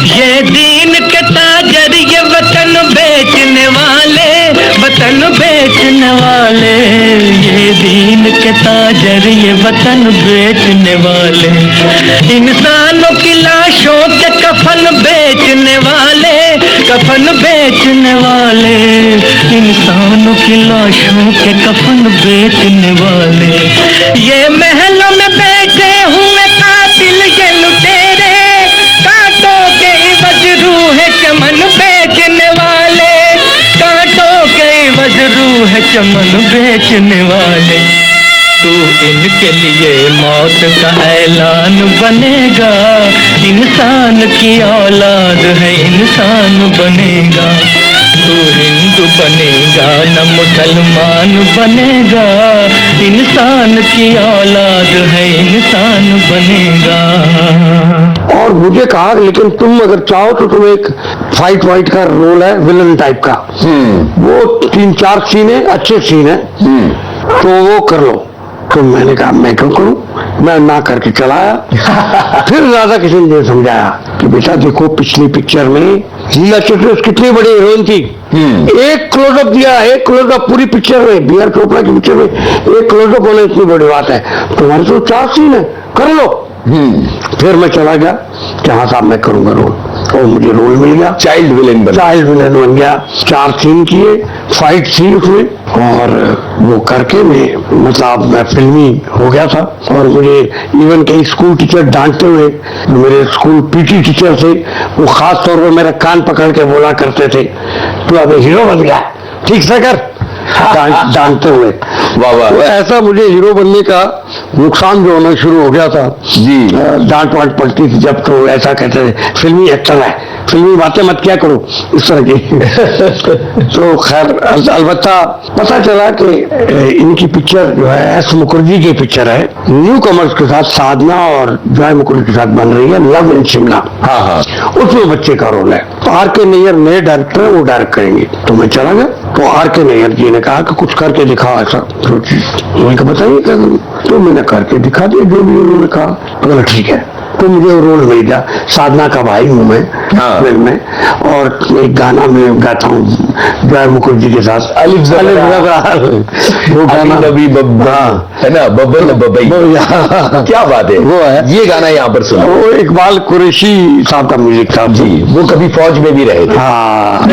ये दीन के ताजर ये वतन बेचने वाले, वतन बेचने वाले। ये दीन के ताजर ये वतन बेचने वाले, इंसानों की लाशों के कफन बेचने वाले, कफन बेचने वाले। इंसानों की लाशों के कफन बेचने वाले। ये महलों में बैठे हुए कातिल ये लुटेरे, कांटों के इवज रूह चमन बेचने वाले, कांटों के इवज रूह चमन बेचने वाले। तू इनके लिए मौत का ऐलान बनेगा, इंसान की औलाद है इंसान बनेगा। तू हिंदू बनेगा न मुसलमान बनेगा, इंसान की औलाद है इंसान बनेगा। और मुझे कहा लेकिन तुम अगर चाहो तो तुम एक फाइट वाइट का रोल है विलन टाइप का, वो 3-4 सीन है, अच्छे सीन है, तो वो कर लो। तो मैंने कहा मैं क्यों करूं, मैं ना करके चलाया। फिर राधा किशन ने समझाया कि बेटा देखो पिछली पिक्चर में लीला चिटनेस कितनी बड़ी हीरोइन थी, एक क्लोजअप दिया, एक क्लोजअप पूरी पिक्चर में, बी आर चोपड़ा की पिक्चर में एक क्लोजअप होना इतनी बड़ी बात है। तुम्हारे तो 4 सीन है, कर लो। फिर मैं चला गया कि हाँ साहब मैं करूंगा रोल, और मुझे रोल मिल गया, चाइल्ड विलेन बन गया। 4 सीन किए, फाइट थी उसमें, और वो करके मैं फिल्मी हो गया था। और मुझे इवन कई स्कूल टीचर डांटते हुए, मेरे स्कूल पीटी टीचर थे, वो खास तौर पर मेरा कान पकड़ के बोला करते थे तू अब हीरो बन गया, ठीक से कर, डांटते हुए। तो ऐसा मुझे हीरो बनने का नुकसान जो होना शुरू हो गया था जी, डांट वांट पड़ती थी जब, तो ऐसा कहते थे फिल्मी एक्टर है, फिल्मी बातें मत क्या करो, इस तरह की। तो खैर अलबत्ता पता चला कि इनकी पिक्चर जो है एस मुखर्जी की पिक्चर है, न्यू कमर्स के साथ साधना और जॉय मुखर्जी के साथ बन रही है, लव इन शिमला। हाँ, उसमें बच्चे का रोल है। तो आर के नैयर नए डायरेक्टर है, वो डायरेक्ट करेंगे। तो मैं चला गया, तो आर के नैयर जी ने कहा कि कुछ करके दिखाओ ऐसा, तो मैंने कहा बताइए क्या करूं, तो मैंने करके दिखा दिया जो भी उन्होंने कहा। तो ठीक है, तो मुझे रोल मिल गया, साधना का भाई हूँ मैं फिल्म में, और एक गाना में गाता हूँ जॉय मुखर्जी के साथ, वो गाना नबी बब्बा है ना, बब्बल बब्बई, क्या बात है, वो है ये गाना यहाँ पर सुना। वो इकबाल कुरैशी साहब का म्यूजिक था जी, वो कभी फौज में भी रहे थे। हाँ।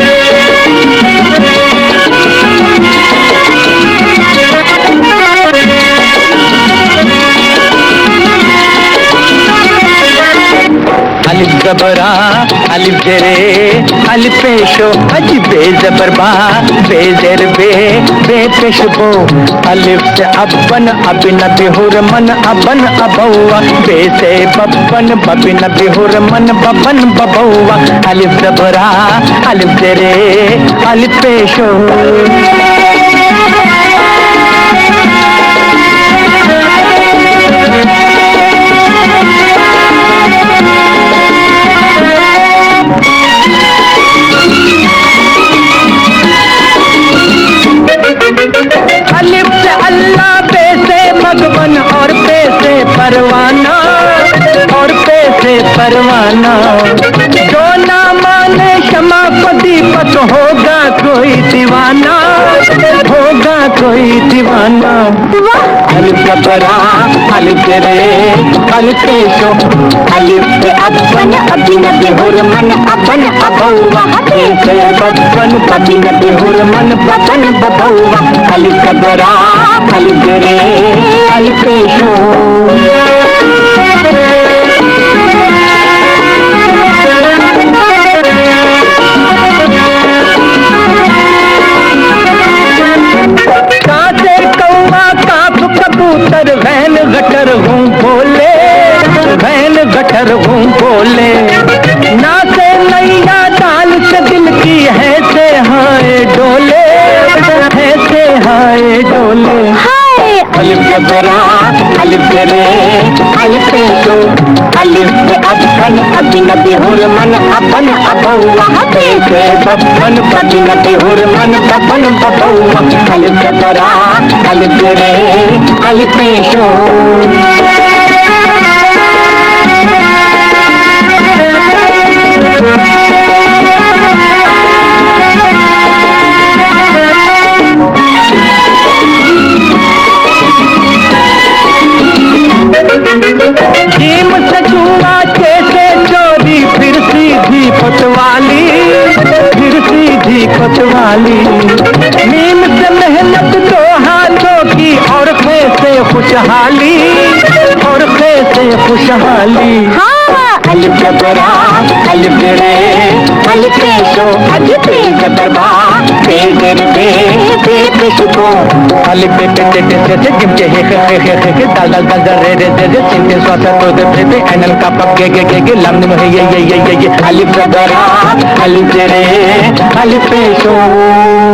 जबरा अलिफ जेरे अलिफ पेशो अज बे जबर बा बे जेर बे पेश बो अलिफ से अबन अबिन बिहुर मन अबन अबौआ बे से बबन बबिन बिहुर मन बबन बबौआ अलिफ जबरा अलिफ जेरे अलिफ पेशो। अलिफ से अल्लाह पे से भगवन और पे से परवाना और पे से परवाना जो ना माने क्षमा को दीपक होगा कोई दीवाना होगा कोई दीवाना। अलिफ जबरा अलिफ जेरे अलिफ पेशो अलिफ से अबन अबिन बिहुर मन अबन अबौआ बे से बबन बबिन बिहुर मन बबन बबौआ अलिफ जबरा अलिफ जेरे अलिफ पेशो। कासे कौआ काफ कबूतर वैन गटर हूँ बोले वैन गटर हूँ बोले ना से नैया डाल से दिल की है से हाय डोले है से हाय डोले। अलिफ जबरा अलिफ जेरे अलिफ पेशो अलिफ से अबन अबिन बिहुर मन अबन अबौआ बे से बबन बबिन बिहुर मन बबन बबौआ अलिफ जबरा अलिफ जेरे अलिफ पेशो। जीम से जुआ कैसे चोरी फिर सीधी पतवाली फिर सीधी पतवाली मीम से मेहनत दो हाथों की और खे से खुशहाली और खे से खुशहाली। अलिफ जबरा अलिफ जेरे अलिफ पेशो अलिफ बे जबर बा बे जेर बे पेश बो अलिफ बे पे टे से जिम के हे दाल दाल दाल रे रे रे चिंते स्वासा तो दे पे एनल का पप गे लम में ये अलिफ जबरा अलिफ जेरे अलिफ पेशो।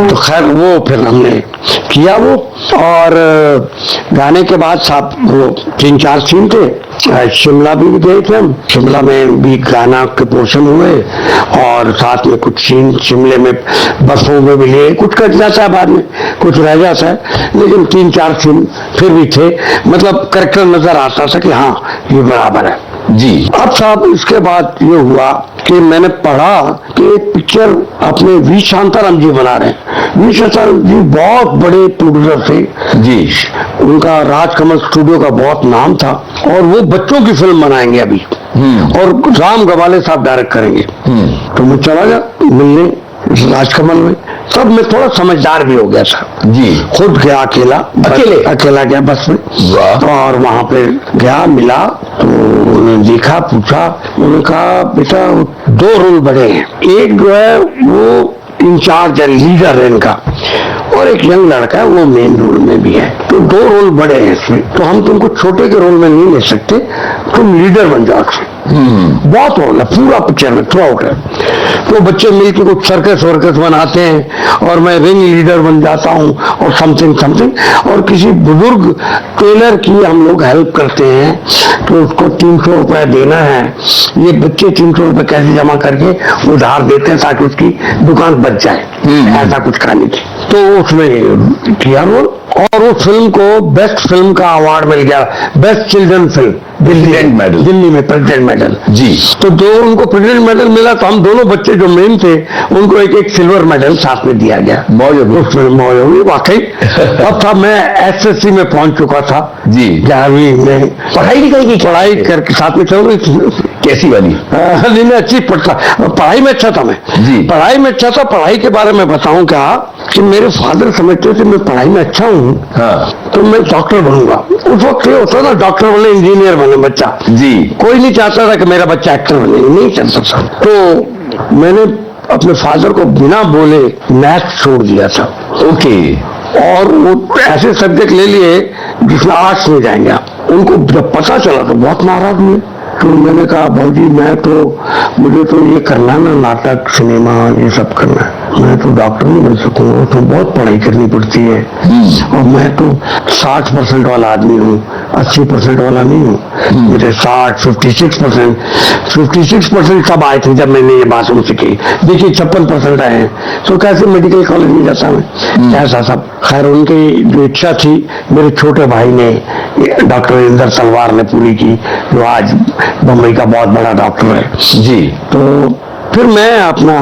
तो खैर वो फिर हमने किया वो, और गाने के बाद साहब वो 3-4 सीन थे। शिमला भी गए थे हम, शिमला में भी गाना के पोर्शन हुए और साथ में कुछ सीन शिमले में बसों में भी लिए, कुछ कट जाता है बाद में, कुछ रह जाता है, लेकिन 3-4 सीन फिर भी थे, मतलब करेक्टर नजर आता था कि हाँ ये बराबर है जी। अब साहब इसके बाद ये हुआ कि मैंने पढ़ा कि एक पिक्चर अपने वी शांताराम जी बना रहे हैं। वी शांताराम जी बहुत बड़े प्रोड्यूसर थे जी, उनका राजकमल स्टूडियो का बहुत नाम था, और वो बच्चों की फिल्म बनाएंगे अभी, और राम गवाले साहब डायरेक्ट करेंगे। तो मैं चला गया मिलने राजकमल में, तब मैं थोड़ा समझदार भी हो गया था जी, खुद गया अकेला गया बस में, और वहां पे गया मिला तो उन्होंने देखा, पूछा, उन्होंने कहा बेटा 2 रोल बड़े हैं, एक जो है वो इंचार्ज है, लीडर है इनका, और एक यंग लड़का है वो मेन रोल में भी है, तो 2 रोल बड़े हैं इसमें, तो हम तुमको छोटे के रोल में नहीं ले सकते, तुम लीडर बन जाओ। बहुत रोल है पूरा पिक्चर में, थ्रू आउट है। तो बच्चे मिलकर कुछ सर्कस वर्कस बनाते हैं और मैं रिंग लीडर बन जाता हूँ और समथिंग, और किसी बुजुर्ग टेलर की हम लोग हेल्प करते हैं, तो उसको 300 रुपए देना है, ये बच्चे 300 रुपए कैसे जमा करके उधार देते हैं ताकि उसकी दुकान बच जाए, ऐसा कुछ खाने की। तो उसमें किया रोल, और उस फिल्म को बेस्ट फिल्म का अवार्ड मिल गया, बेस्ट चिल्ड्रन फिल्म दिल्ली में प्रेसिडेंट मेडल जी। तो उनको प्रेसिडेंट मेडल मिला, तो हम दोनों बच्चे जो मेन थे उनको एक सिल्वर मेडल साथ में दिया गया। मौज हुई वाकई। अब था मैं एसएससी में पहुंच चुका था जी, 11वीं में पढ़ाई करके साथ में चल रही थी, कैसी वाली? नहीं मैं अच्छी पढ़ाई में अच्छा था मैं जी। पढ़ाई में अच्छा था। पढ़ाई के बारे में बताऊं क्या कि मेरे फादर समझते थे मैं पढ़ाई में अच्छा हूँ हाँ तो मैं डॉक्टर बनूंगा। उस वक्त ये होता ना डॉक्टर बने इंजीनियर बने बच्चा जी। कोई नहीं चाहता था कि मेरा बच्चा एक्टर बने, नहीं चाहता था। तो मैंने अपने फादर को बिना बोले मैथ छोड़ दिया था। ओके। और वो ऐसे सब्जेक्ट ले लिए जिसमें आर्ट्स में जाएंगे आप। उनको जब पता चला तो बहुत नाराज हुए। तो मैंने कहा भाजी मुझे तो ये करना है ना, नाटक सिनेमा ये सब करना है, मैं तो डॉक्टर नहीं बन सकूंगा, तो बहुत पढ़ाई करनी पड़ती है और मैं तो 60% वाला आदमी हूँ, 80% वाला नहीं हूँ। मेरे 56% तब आए थे जब मैंने ये बात उनसे की। देखिए 56% आए हैं तो कैसे मेडिकल कॉलेज में जाता मैं, ऐसा सब। खैर उनकी जो इच्छा थी मेरे छोटे भाई ने, डॉक्टर इंदर तलवार ने पूरी की, जो आज बम्बई का बहुत बड़ा डॉक्टर है जी। तो फिर मैं अपना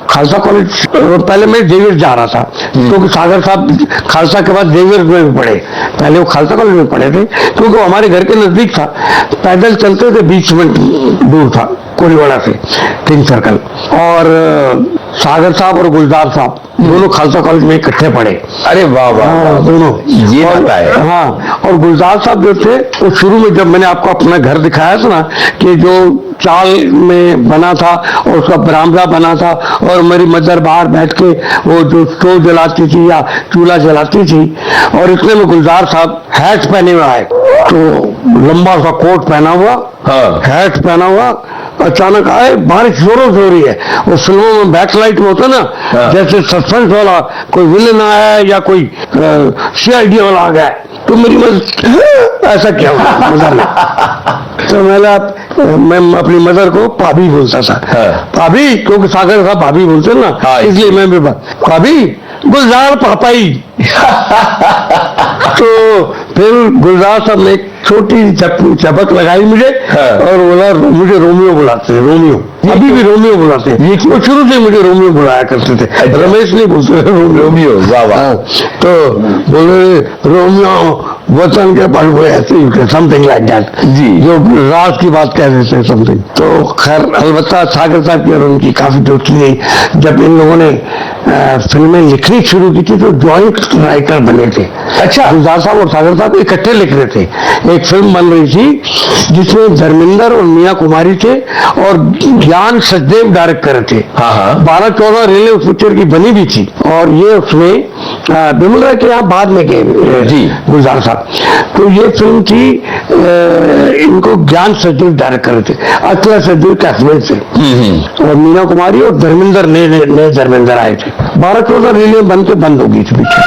खालसा कॉलेज, पहले मैं जेवियर जा रहा था क्योंकि सागर साहब खालसा के बाद जेवियर में भी पढ़े। पहले वो खालसा कॉलेज में पढ़े थे क्योंकि हमारे घर के नजदीक था, पैदल चलते थे, 20 मिनट दूर था कोरीवाड़ा से किंग सर्कल। और सागर साहब और गुलजार साहब दोनों खालसा कॉलेज में इकट्ठे पढ़े। अरे वाह वाह, दोनों ये पता है। हाँ, और गुलजार साहब जो थे वो शुरू में जब मैंने आपको अपना घर दिखाया था ना कि जो चाल में बना था और उसका बरामदा बना था और मेरी मदर बाहर बैठ के वो जो स्टोव जलाती थी या चूल्हा जलाती थी, और इतने में गुलजार साहब हैट पहने हुए आए, तो लंबा सा कोट पहना हुआ, हाँ। हैट पहना हुआ, अचानक आए, बारिश जोरों से हो रही है। वो फिल्मों में बैकलाइट में होता ना, हाँ। जैसे सस्पेंस वाला कोई विलन आया है या कोई CID वाला आ गया, तो मेरी मदर ऐसा क्या हुआ मदर ने, तो मैं अपनी मदर को भाभी बोलता था। हाँ। भाभी, क्योंकि सागर साहब भाभी बोलते ना, हाँ, इसलिए मैं भी भाभी गुलजार पापाई। तो फिर गुलजार साहब ने एक छोटी चपक लगाई मुझे, हाँ। और बोला मुझे रोमियो बुलाते हैं, रोमियो, अभी भी रोमियो बुलाते हैं। वो शुरू से मुझे रोमियो बुलाया करते थे, रमेश नहीं बोलते थे, रोमियो। वाह वाह। तो बोले रोमियो वतन के पढ़ हुए ऐसे समथिंग लाइक दैट जी। जो राज की बात कह देते समथिंग। तो खैर अलबत्ता सागर साहब की और उनकी काफी दोस्ती रही। जब इन लोगों ने फिल्में लिखनी शुरू की थी तो ज्वाइंट राइटर बने थे। अच्छा। गुलजार साहब और सागर साहब इकट्ठे लिख रहे थे। एक फिल्म बन रही थी जिसमें धर्मेंद्र और मियां कुमारी थे और ज्ञान सचदेव डायरेक्ट कर रहे थे। हाँ हाँ। 12-14 रीलें उस पिक्चर की बनी भी थी, और ये उसमें बिमल के यहाँ बाद में गए जी गुलजार साहब। तो ये फिल्म थी, इनको ज्ञान सचदेव डायरेक्ट कर रहे थे, अखिला सचदेव के हस्बैंड से, और मीना कुमारी और धर्मेंद्र नए धर्मेंद्र आए थे। 12-14 रीलें बन के बंद हो गई थी पिक्चर।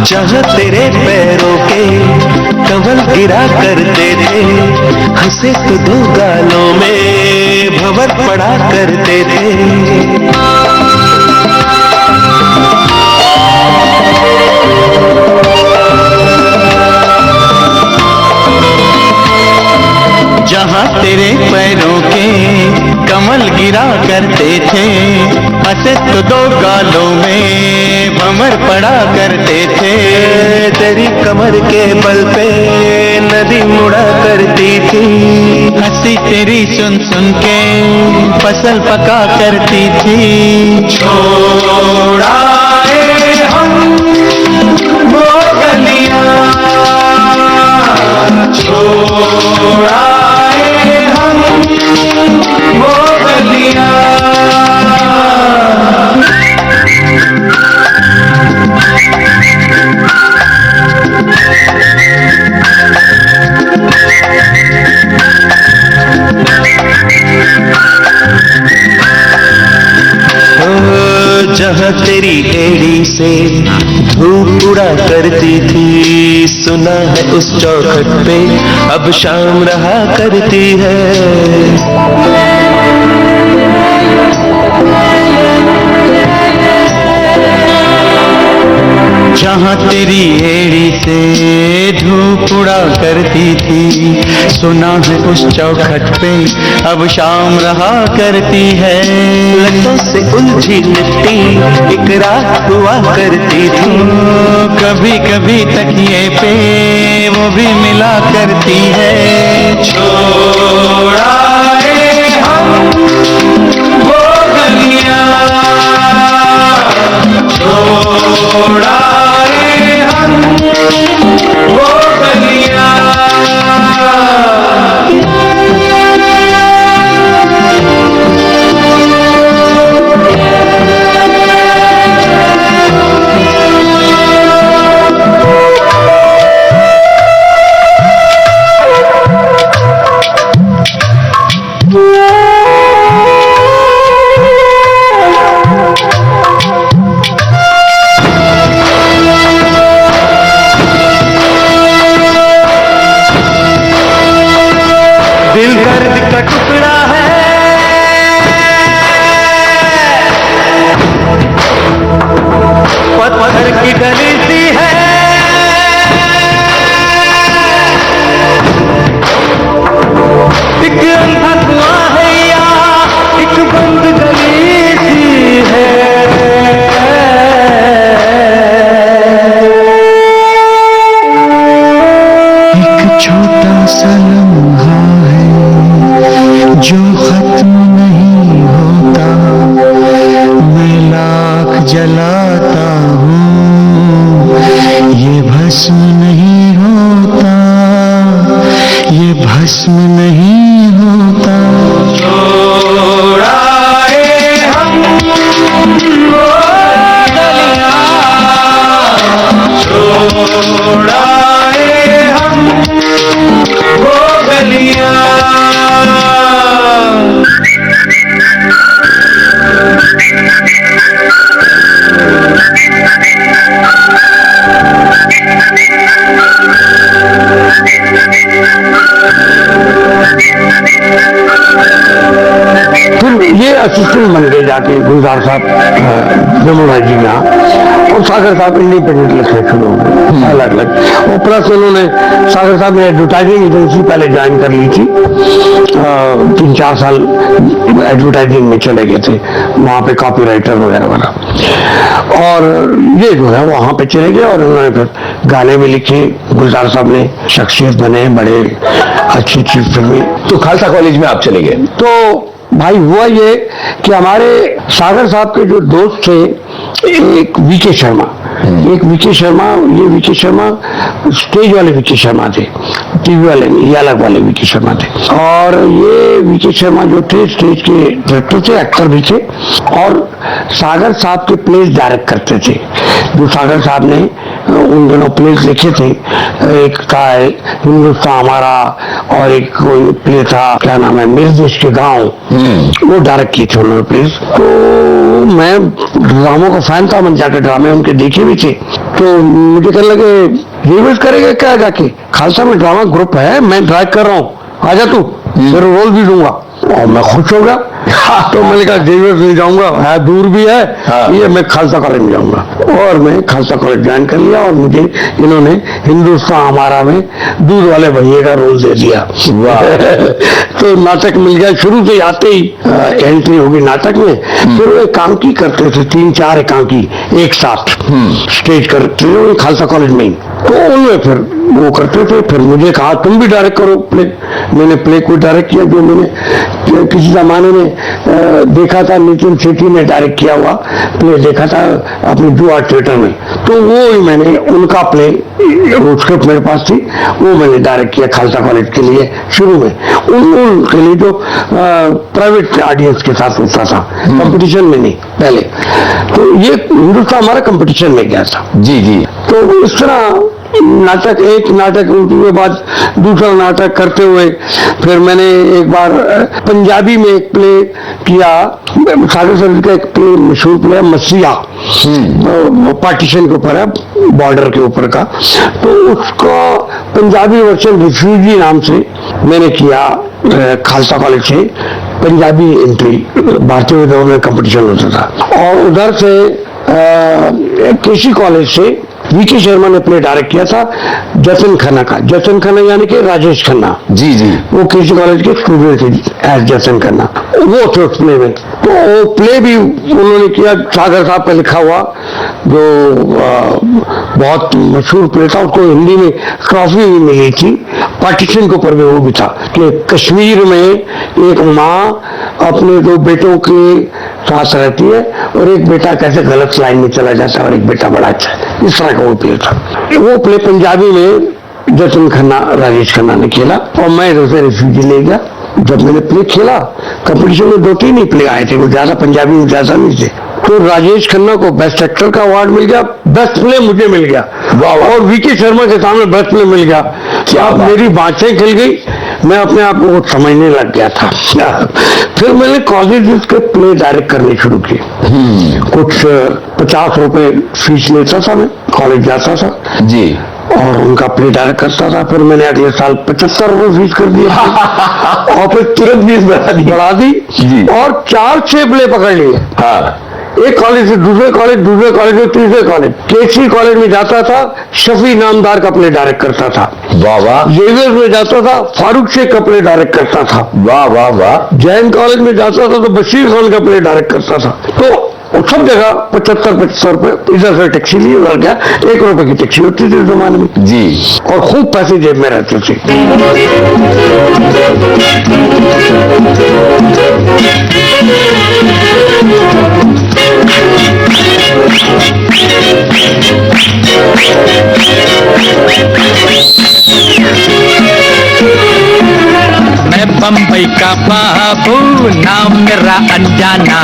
जहाँ तेरे पैरों के कंवल गिरा करते थे, हंसे तो दो गालों में भंवर पड़ा करते थे। जहाँ तेरे पैरों के कमल गिरा करते थे, हंसे तो दो गालों में भंवर पड़ा करते थे। तेरी कमर के बल पे नदी मुड़ा करती थी, हंसी तेरी सुन सुन के फसल पका करती थी। छोड़ाए हम वो गलियां, छोड़ाए हम वो गलियां, से धूप उड़ा करती थी, सुना है उस चौखट पे अब शाम रहा करती है। जहाँ तेरी एड़ी से धूप उड़ा करती थी, सुना है उस चौखट पे अब शाम रहा करती है। लटों से उलझी मिट्टी एक रात हुआ करती थी, कभी कभी तकिए पे वो भी मिला करती है। छोड़ा रे हम वो गलियां, छोड़ा वो गलियां। दिल दर्द का टुकड़ा है, पत्थर की डली सी है, एक अंधा कुआं है या एक बंद गली सी है। एक छोटा सा लम्हा जो खत्म नहीं होता, मैं लाख जलाता हूँ ये भस्म नहीं होता, ये भस्म नहीं होता। छोड़ा रे हम वो गलियां, छोड़ा रे हम वो गलियां। फिर ये असिस्टेंट बन गए जाके गुलजार साहब जमुना जी यहाँ, और सागर साहब इंडिपेंडेंट लिखने शुरू हो गए अलग अलग। और प्लस उन्होंने सागर साहब ने एडवर्टाइजिंग एजेंसी पहले ज्वाइन कर ली थी, 3-4 साल एडवर्टाइजिंग में चले गए थे, वहाँ पे कॉपी राइटर वगैरह बना, और ये जो है वहाँ पे चले गए और उन्होंने फिर गाने भी लिखे। गुलजार साहब ने शख्सियत बने, बड़े अच्छी अच्छी फिल्में। तो खालसा कॉलेज में आप चले गए। तो भाई हुआ ये कि हमारे सागर साहब के जो दोस्त थे, एक वीके शर्मा, एक वीके शर्मा, ये वीके शर्मा स्टेज वाले वीके शर्मा थे, टीवी वाले नहीं, ये अलग वाले वीके शर्मा थे। और ये वीके शर्मा जो थे स्टेज के डायरेक्टर थे, एक्टर भी थे, और सागर साहब के प्लेस डायरेक्ट करते थे। जो सागर साहब ने उन दोनों प्लेस लिखे थे, एक था हिंदुस्तान हमारा, और एक कोई प्ले था, क्या नाम है, मेरे देश के गांव, वो डायरेक्ट किए थे उन्होंने प्लेस। तो मैं ड्रामों का फैन था, मैंने जाकर ड्रामे उनके देखे भी थे। तो मुझे कहने लगे रिवर्स करेगा क्या जाके, खालसा में ड्रामा ग्रुप है, मैं डायरेक्ट कर रहा हूँ, आजा तू, तेरा रोल भी दूंगा। और मैं खुश हो गया। तो मैंने कहा जेवियर नहीं जाऊंगा, है दूर भी है, ये मैं खालसा कॉलेज में जाऊंगा। और मैं खालसा कॉलेज ज्वाइन कर लिया, और मुझे इन्होंने हिंदुस्तान हमारा में दूध वाले भैया का रोल दे दिया। तो नाटक मिल गया, शुरू से आते ही एंट्री होगी नाटक में। फिर वो एकांकी करते थे, 3-4 एकांकी एक साथ स्टेज करते थे खालसा कॉलेज में ही। तो उनमें फिर वो करते थे। फिर मुझे कहा तुम भी डायरेक्ट करो प्ले। मैंने प्ले को डायरेक्ट किया, जो मैंने किसी जमाने में देखा था, नितिन सेठी ने डायरेक्ट किया हुआ प्ले देखा था अपने जुआ थिएटर में। तो वो ही मैंने उनका प्ले, स्क्रिप्ट मेरे पास थी, वो मैंने डायरेक्ट किया खालसा कॉलेज के लिए शुरू में। उनके लिए जो प्राइवेट ऑडियंस के साथ होता था, कंपटीशन में नहीं पहले। तो ये हिंदुस्तान हमारा कंपटीशन में गया था। जी जी। तो इस तरह नाटक, एक नाटक के बाद दूसरा नाटक करते हुए फिर मैंने एक बार पंजाबी में एक प्ले किया, सागर सर का एक प्ले, मशहूर प्ले मसीहा, पार्टीशन के ऊपर है, बॉर्डर के ऊपर का, तो उसका पंजाबी वर्जन रिफ्यूजी नाम से मैंने किया। खालसा कॉलेज से पंजाबी एंट्री, भारतीय विद्यालय में कंपटीशन होता था, और उधर से केसी कॉलेज से वीके शर्मा ने प्ले डायरेक्ट किया था जतन खन्ना का। जतन खन्ना यानी कि राजेश खन्ना, जी जी, वो केसी कॉलेज के स्टूडेंट थे एज जतन खन्ना, वो थे उस प्ले में। तो वो प्ले भी उन्होंने किया, सागर साहब का लिखा हुआ, जो बहुत मशहूर प्ले था। उसको हिंदी में ट्रॉफी भी मिली थी, पार्टीशन के ऊपर भी वो भी था कि कश्मीर में एक माँ अपने दो बेटों के साथ रहती है और एक बेटा कैसे गलत लाइन में चला जाता है और एक बेटा बड़ा अच्छा है, इस तरह का वो प्ले था। वो प्ले पंजाबी में जतन खन्ना, राजेश खन्ना ने खेला और मैं उसे रिफ्यूजी ले गया। जब मैंने प्ले खेला, कंपटीशन में 2-3 ही प्ले आए थे, वो ज्यादा पंजाबी में ज्यादा नहीं थे, तो राजेश खन्ना को बेस्ट एक्टर का अवार्ड मिल गया, बेस्ट प्ले मुझे मिल गया, और वीके शर्मा के सामने बेस्ट प्ले मिल गया। क्या मेरी बातें खिल गई, मैं अपने आप को समझने लग गया था। फिर मैंने कॉलेज के प्ले डायरेक्ट करने शुरू किए। कुछ 50 रुपए फीस लेता था, मैं कॉलेज जाता था जी, और उनका प्ले डायरेक्ट करता था। फिर मैंने अगले साल 75 रुपए फीस कर दिया और फिर तुरंत फीस बढ़ा दी जी, और 4-6 प्ले पकड़ लिए। हाँ, एक कॉलेज से दूसरे कॉलेज, दूसरे कॉलेज से तीसरे कॉलेज, केसी कॉलेज में जाता था, शफी नामदार का प्ले डायरेक्ट करता था। वाह वाह, जेवियर में जाता था, फारूक शेख का प्ले डायरेक्ट करता था। वाह वाह वाह, जैन कॉलेज में जाता था तो बशीर खान का प्ले डायरेक्ट करता था। तो सब जगह 75 रुपए, इधर से टैक्सी लिए, उधर गया 1 रुपए की टैक्सी होती थी उस जमाने में जी, और खूब पैसे जेब में रहते थे। मैं बम्बई का बाबू, नाम मेरा अनजाना,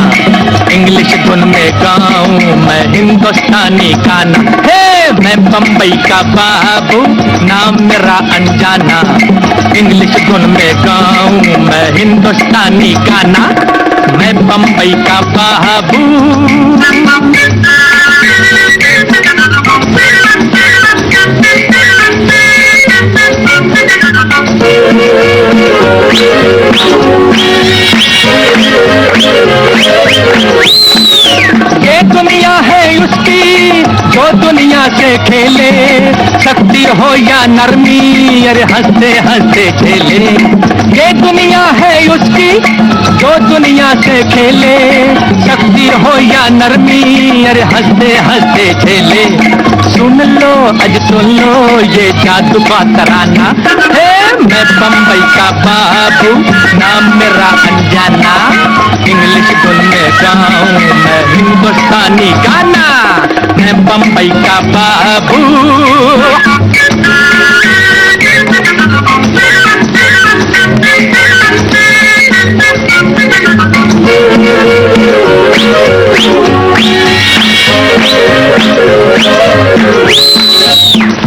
इंग्लिश धुन में गाऊं मैं हिंदुस्तानी गाना। हे मैं बम्बई का बाबू, नाम मेरा अनजाना, इंग्लिश धुन में गाऊं मैं हिंदुस्तानी गाना। मैं बम्बई का बाबू। ये दुनिया है उसकी जो दुनिया से खेले, शक्ति हो या नरमी, अरे हंसते हंसते खेले। ये दुनिया है उसकी जो दुनिया से खेले, शक्ति हो या नरमी, अरे हंसते हंसते खेले। सुन लो आज सुन लो ये जादू का तराना, है मैं बम्बई का बाबू, नाम मेरा अनजाना, इंग्लिश धुन में गाऊं मैं हिंदुस्तानी गाना। मैं बम्बई का बाबू।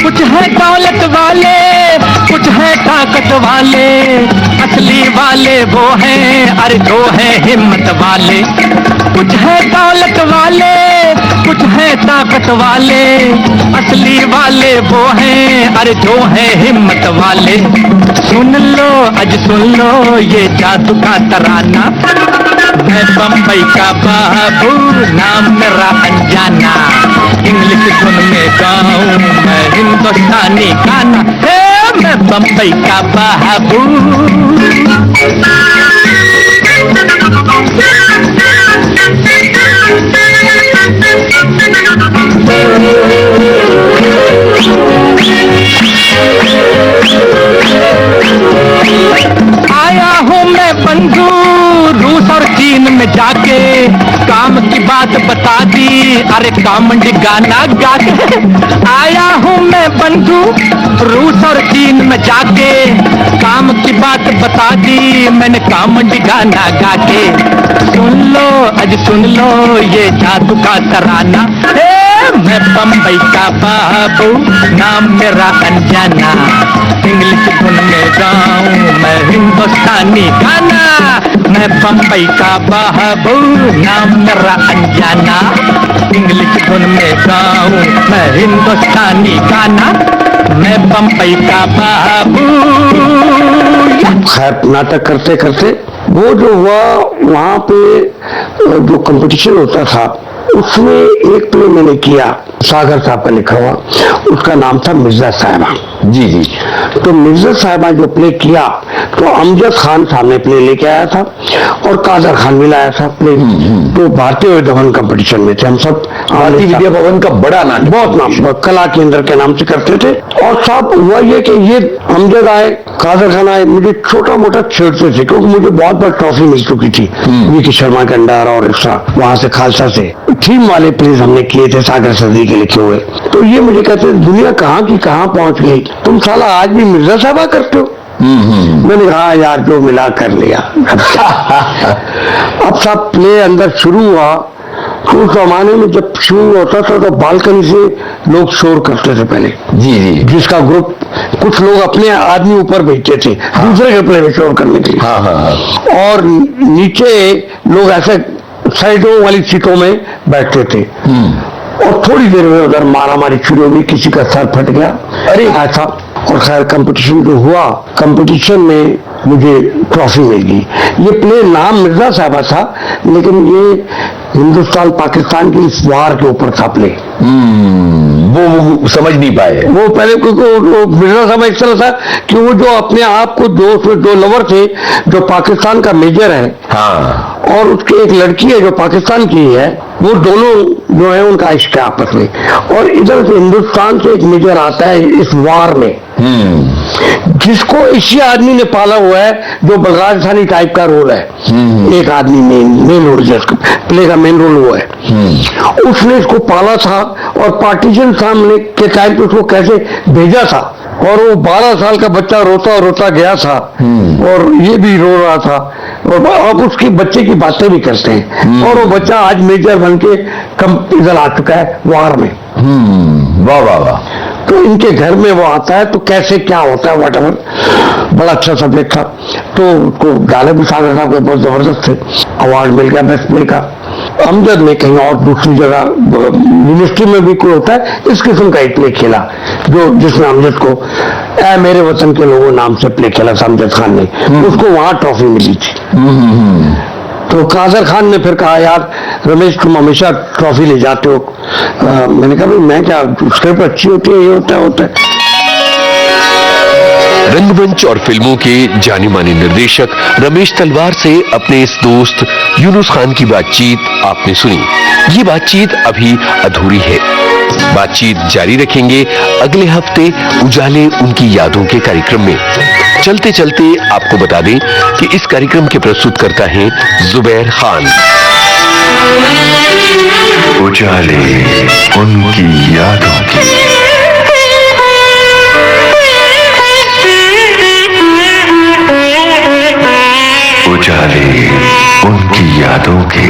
कुछ है दौलत वाले, कुछ है ताकत वाले, असली वाले वो हैं, अरे जो है हिम्मत वाले। कुछ है दौलत वाले, कुछ है ताकत वाले, असली वाले वो हैं, अरे जो है हिम्मत वाले। सुन लो आज सुन लो ये जादू का तराना, मैं बम्बई का बाबू, नाम मेरा अनजाना, इंग्लिश धुन में गाऊं मैं हिंदुस्तानी गाना। हे मैं बम्बई का बाबू। आया हूँ मैं बंधु रूस और चीन में जाके, काम की बात बता दी, अरे कामंडी गाना गा के। आया हूँ मैं बंधु रूस और चीन में जाके, काम की बात बता दी मैंने कामंडी गाना गा के। सुन लो आज सुन लो ये जादू का तराना, मैं बम्बई का बाबू, नाम मेरा अनजाना, इंग्लिश धुन में गाऊं मैं हिंदुस्तानी गाना। मैं बम्बई का बाबू, नाम मेरा अनजाना, इंग्लिश धुन में गाऊं मैं हिंदुस्तानी गाना। मैं बम्बई का बाबू। खैर नाटक करते करते वो जो हुआ वहाँ पे जो कंपटीशन होता था उसमें एक प्ले मैंने किया, सागर साहब का लिखा हुआ, उसका नाम था मिर्जा साहिबा। जी जी। तो मिर्जा साहिबा जो प्ले किया तो अमजद खान सामने प्ले लेके आया था और कादर खान भी लाया था प्ले। तो भारतीय विद्या भवन कंपटीशन में थे हम सब। भारतीय विद्या भवन का बड़ा नाटक, बहुत नाम, कला केंद्र के नाम से करते थे। और साहब हुआ ये कि ये अमजद आए, कादर खान आए, मुझे छोटा मोटा छेड़ते थे क्योंकि मुझे बहुत बार ट्रॉफी मिल चुकी थी वीके शर्मा के अंडर और वहां से खालसा से थीम वाले प्लेज हमने किए थे सागर सदी के लिखे हुए। तो ये मुझे कहते दुनिया कहाँ की कहाँ पहुंच गई, तुम साला आज भी मिर्जा साहबा करते हो। मैंने कहा यार जो मिला कर लिया। अब साहब प्ले अंदर शुरू हुआ तो उस जमाने में जब शुरू होता था तो बालकनी से लोग शोर करते थे पहले। जी जी। जिसका ग्रुप, कुछ लोग अपने आदमी ऊपर बैठते थे दूसरे के प्ले में शोर करने के लिए। हाँ हाँ हाँ। और नीचे लोग ऐसे साइडों वाली सीटों में बैठते थे। और थोड़ी देर में उधर मारामारी शुरू हो गई, किसी का सर फट गया, अरे ऐसा। और खैर कंपटीशन जो हुआ, कंपटीशन में मुझे ट्रॉफी मिल गई। ये प्ले नाम मिर्जा साहिबा था लेकिन ये हिंदुस्तान पाकिस्तान की इस वार के ऊपर था प्ले। वो समझ नहीं पाए वो पहले क्योंकि मिर्जा साहब इस तरह था कि वो जो अपने आप को दो लवर थे, जो पाकिस्तान का मेजर है हाँ, और उसकी एक लड़की है जो पाकिस्तान की है, वो दोनों जो है उनका इश्क है आपस में। और इधर से हिंदुस्तान से एक मेजर आता है इस वार में जिसको इसी आदमी ने पाला हुआ है जो बलराज साहनी टाइप का रोल है। एक आदमी मेन रोल, जिसका प्ले का मेन रोल वो है, उसने इसको पाला था और पार्टीशन सामने के टाइम पे उसको कैसे भेजा था। और वो 12 साल का बच्चा रोता रोता गया था और ये भी रो रहा था और अब उसकी बच्चे की बातें भी करते हैं। और वो बच्चा आज मेजर बन के इधर आ चुका है वार में। वाह वाह वाह। तो इनके घर में वो आता है तो कैसे क्या होता है वॉटेवर, बड़ा अच्छा सब्जेक्ट था। तो उसको गाले भी सागर साहब के बहुत जबरदस्त थे, अवार्ड मिल गया बेस्ट प्ले का। अमजद में कहीं और दूसरी जगह यूनिवर्सिटी में भी कोई होता है इस किस्म का एक प्ले खेला जो जिसमें अमजद को ऐ मेरे वतन के लोगों नाम से प्ले खेला था अमजद खान ने, उसको वहां ट्रॉफी मिली थी। तो कादर खान ने फिर कहा यार रमेश तुम हमेशा ट्रॉफी ले जाते हो। मैंने कहा भाई मैं क्या, स्क्रिप्ट अच्छी होती है, ये होता है। रंगमंच और फिल्मों के जाने माने निर्देशक रमेश तलवार से अपने इस दोस्त यूनुस खान की बातचीत आपने सुनी। ये बातचीत अभी अधूरी है, बातचीत जारी रखेंगे अगले हफ्ते उजाले उनकी यादों के कार्यक्रम में। चलते चलते आपको बता दें कि इस कार्यक्रम के प्रस्तुतकर्ता हैं जुबैर खान। उजाले उनकी यादों के। उजाले उनकी यादों के।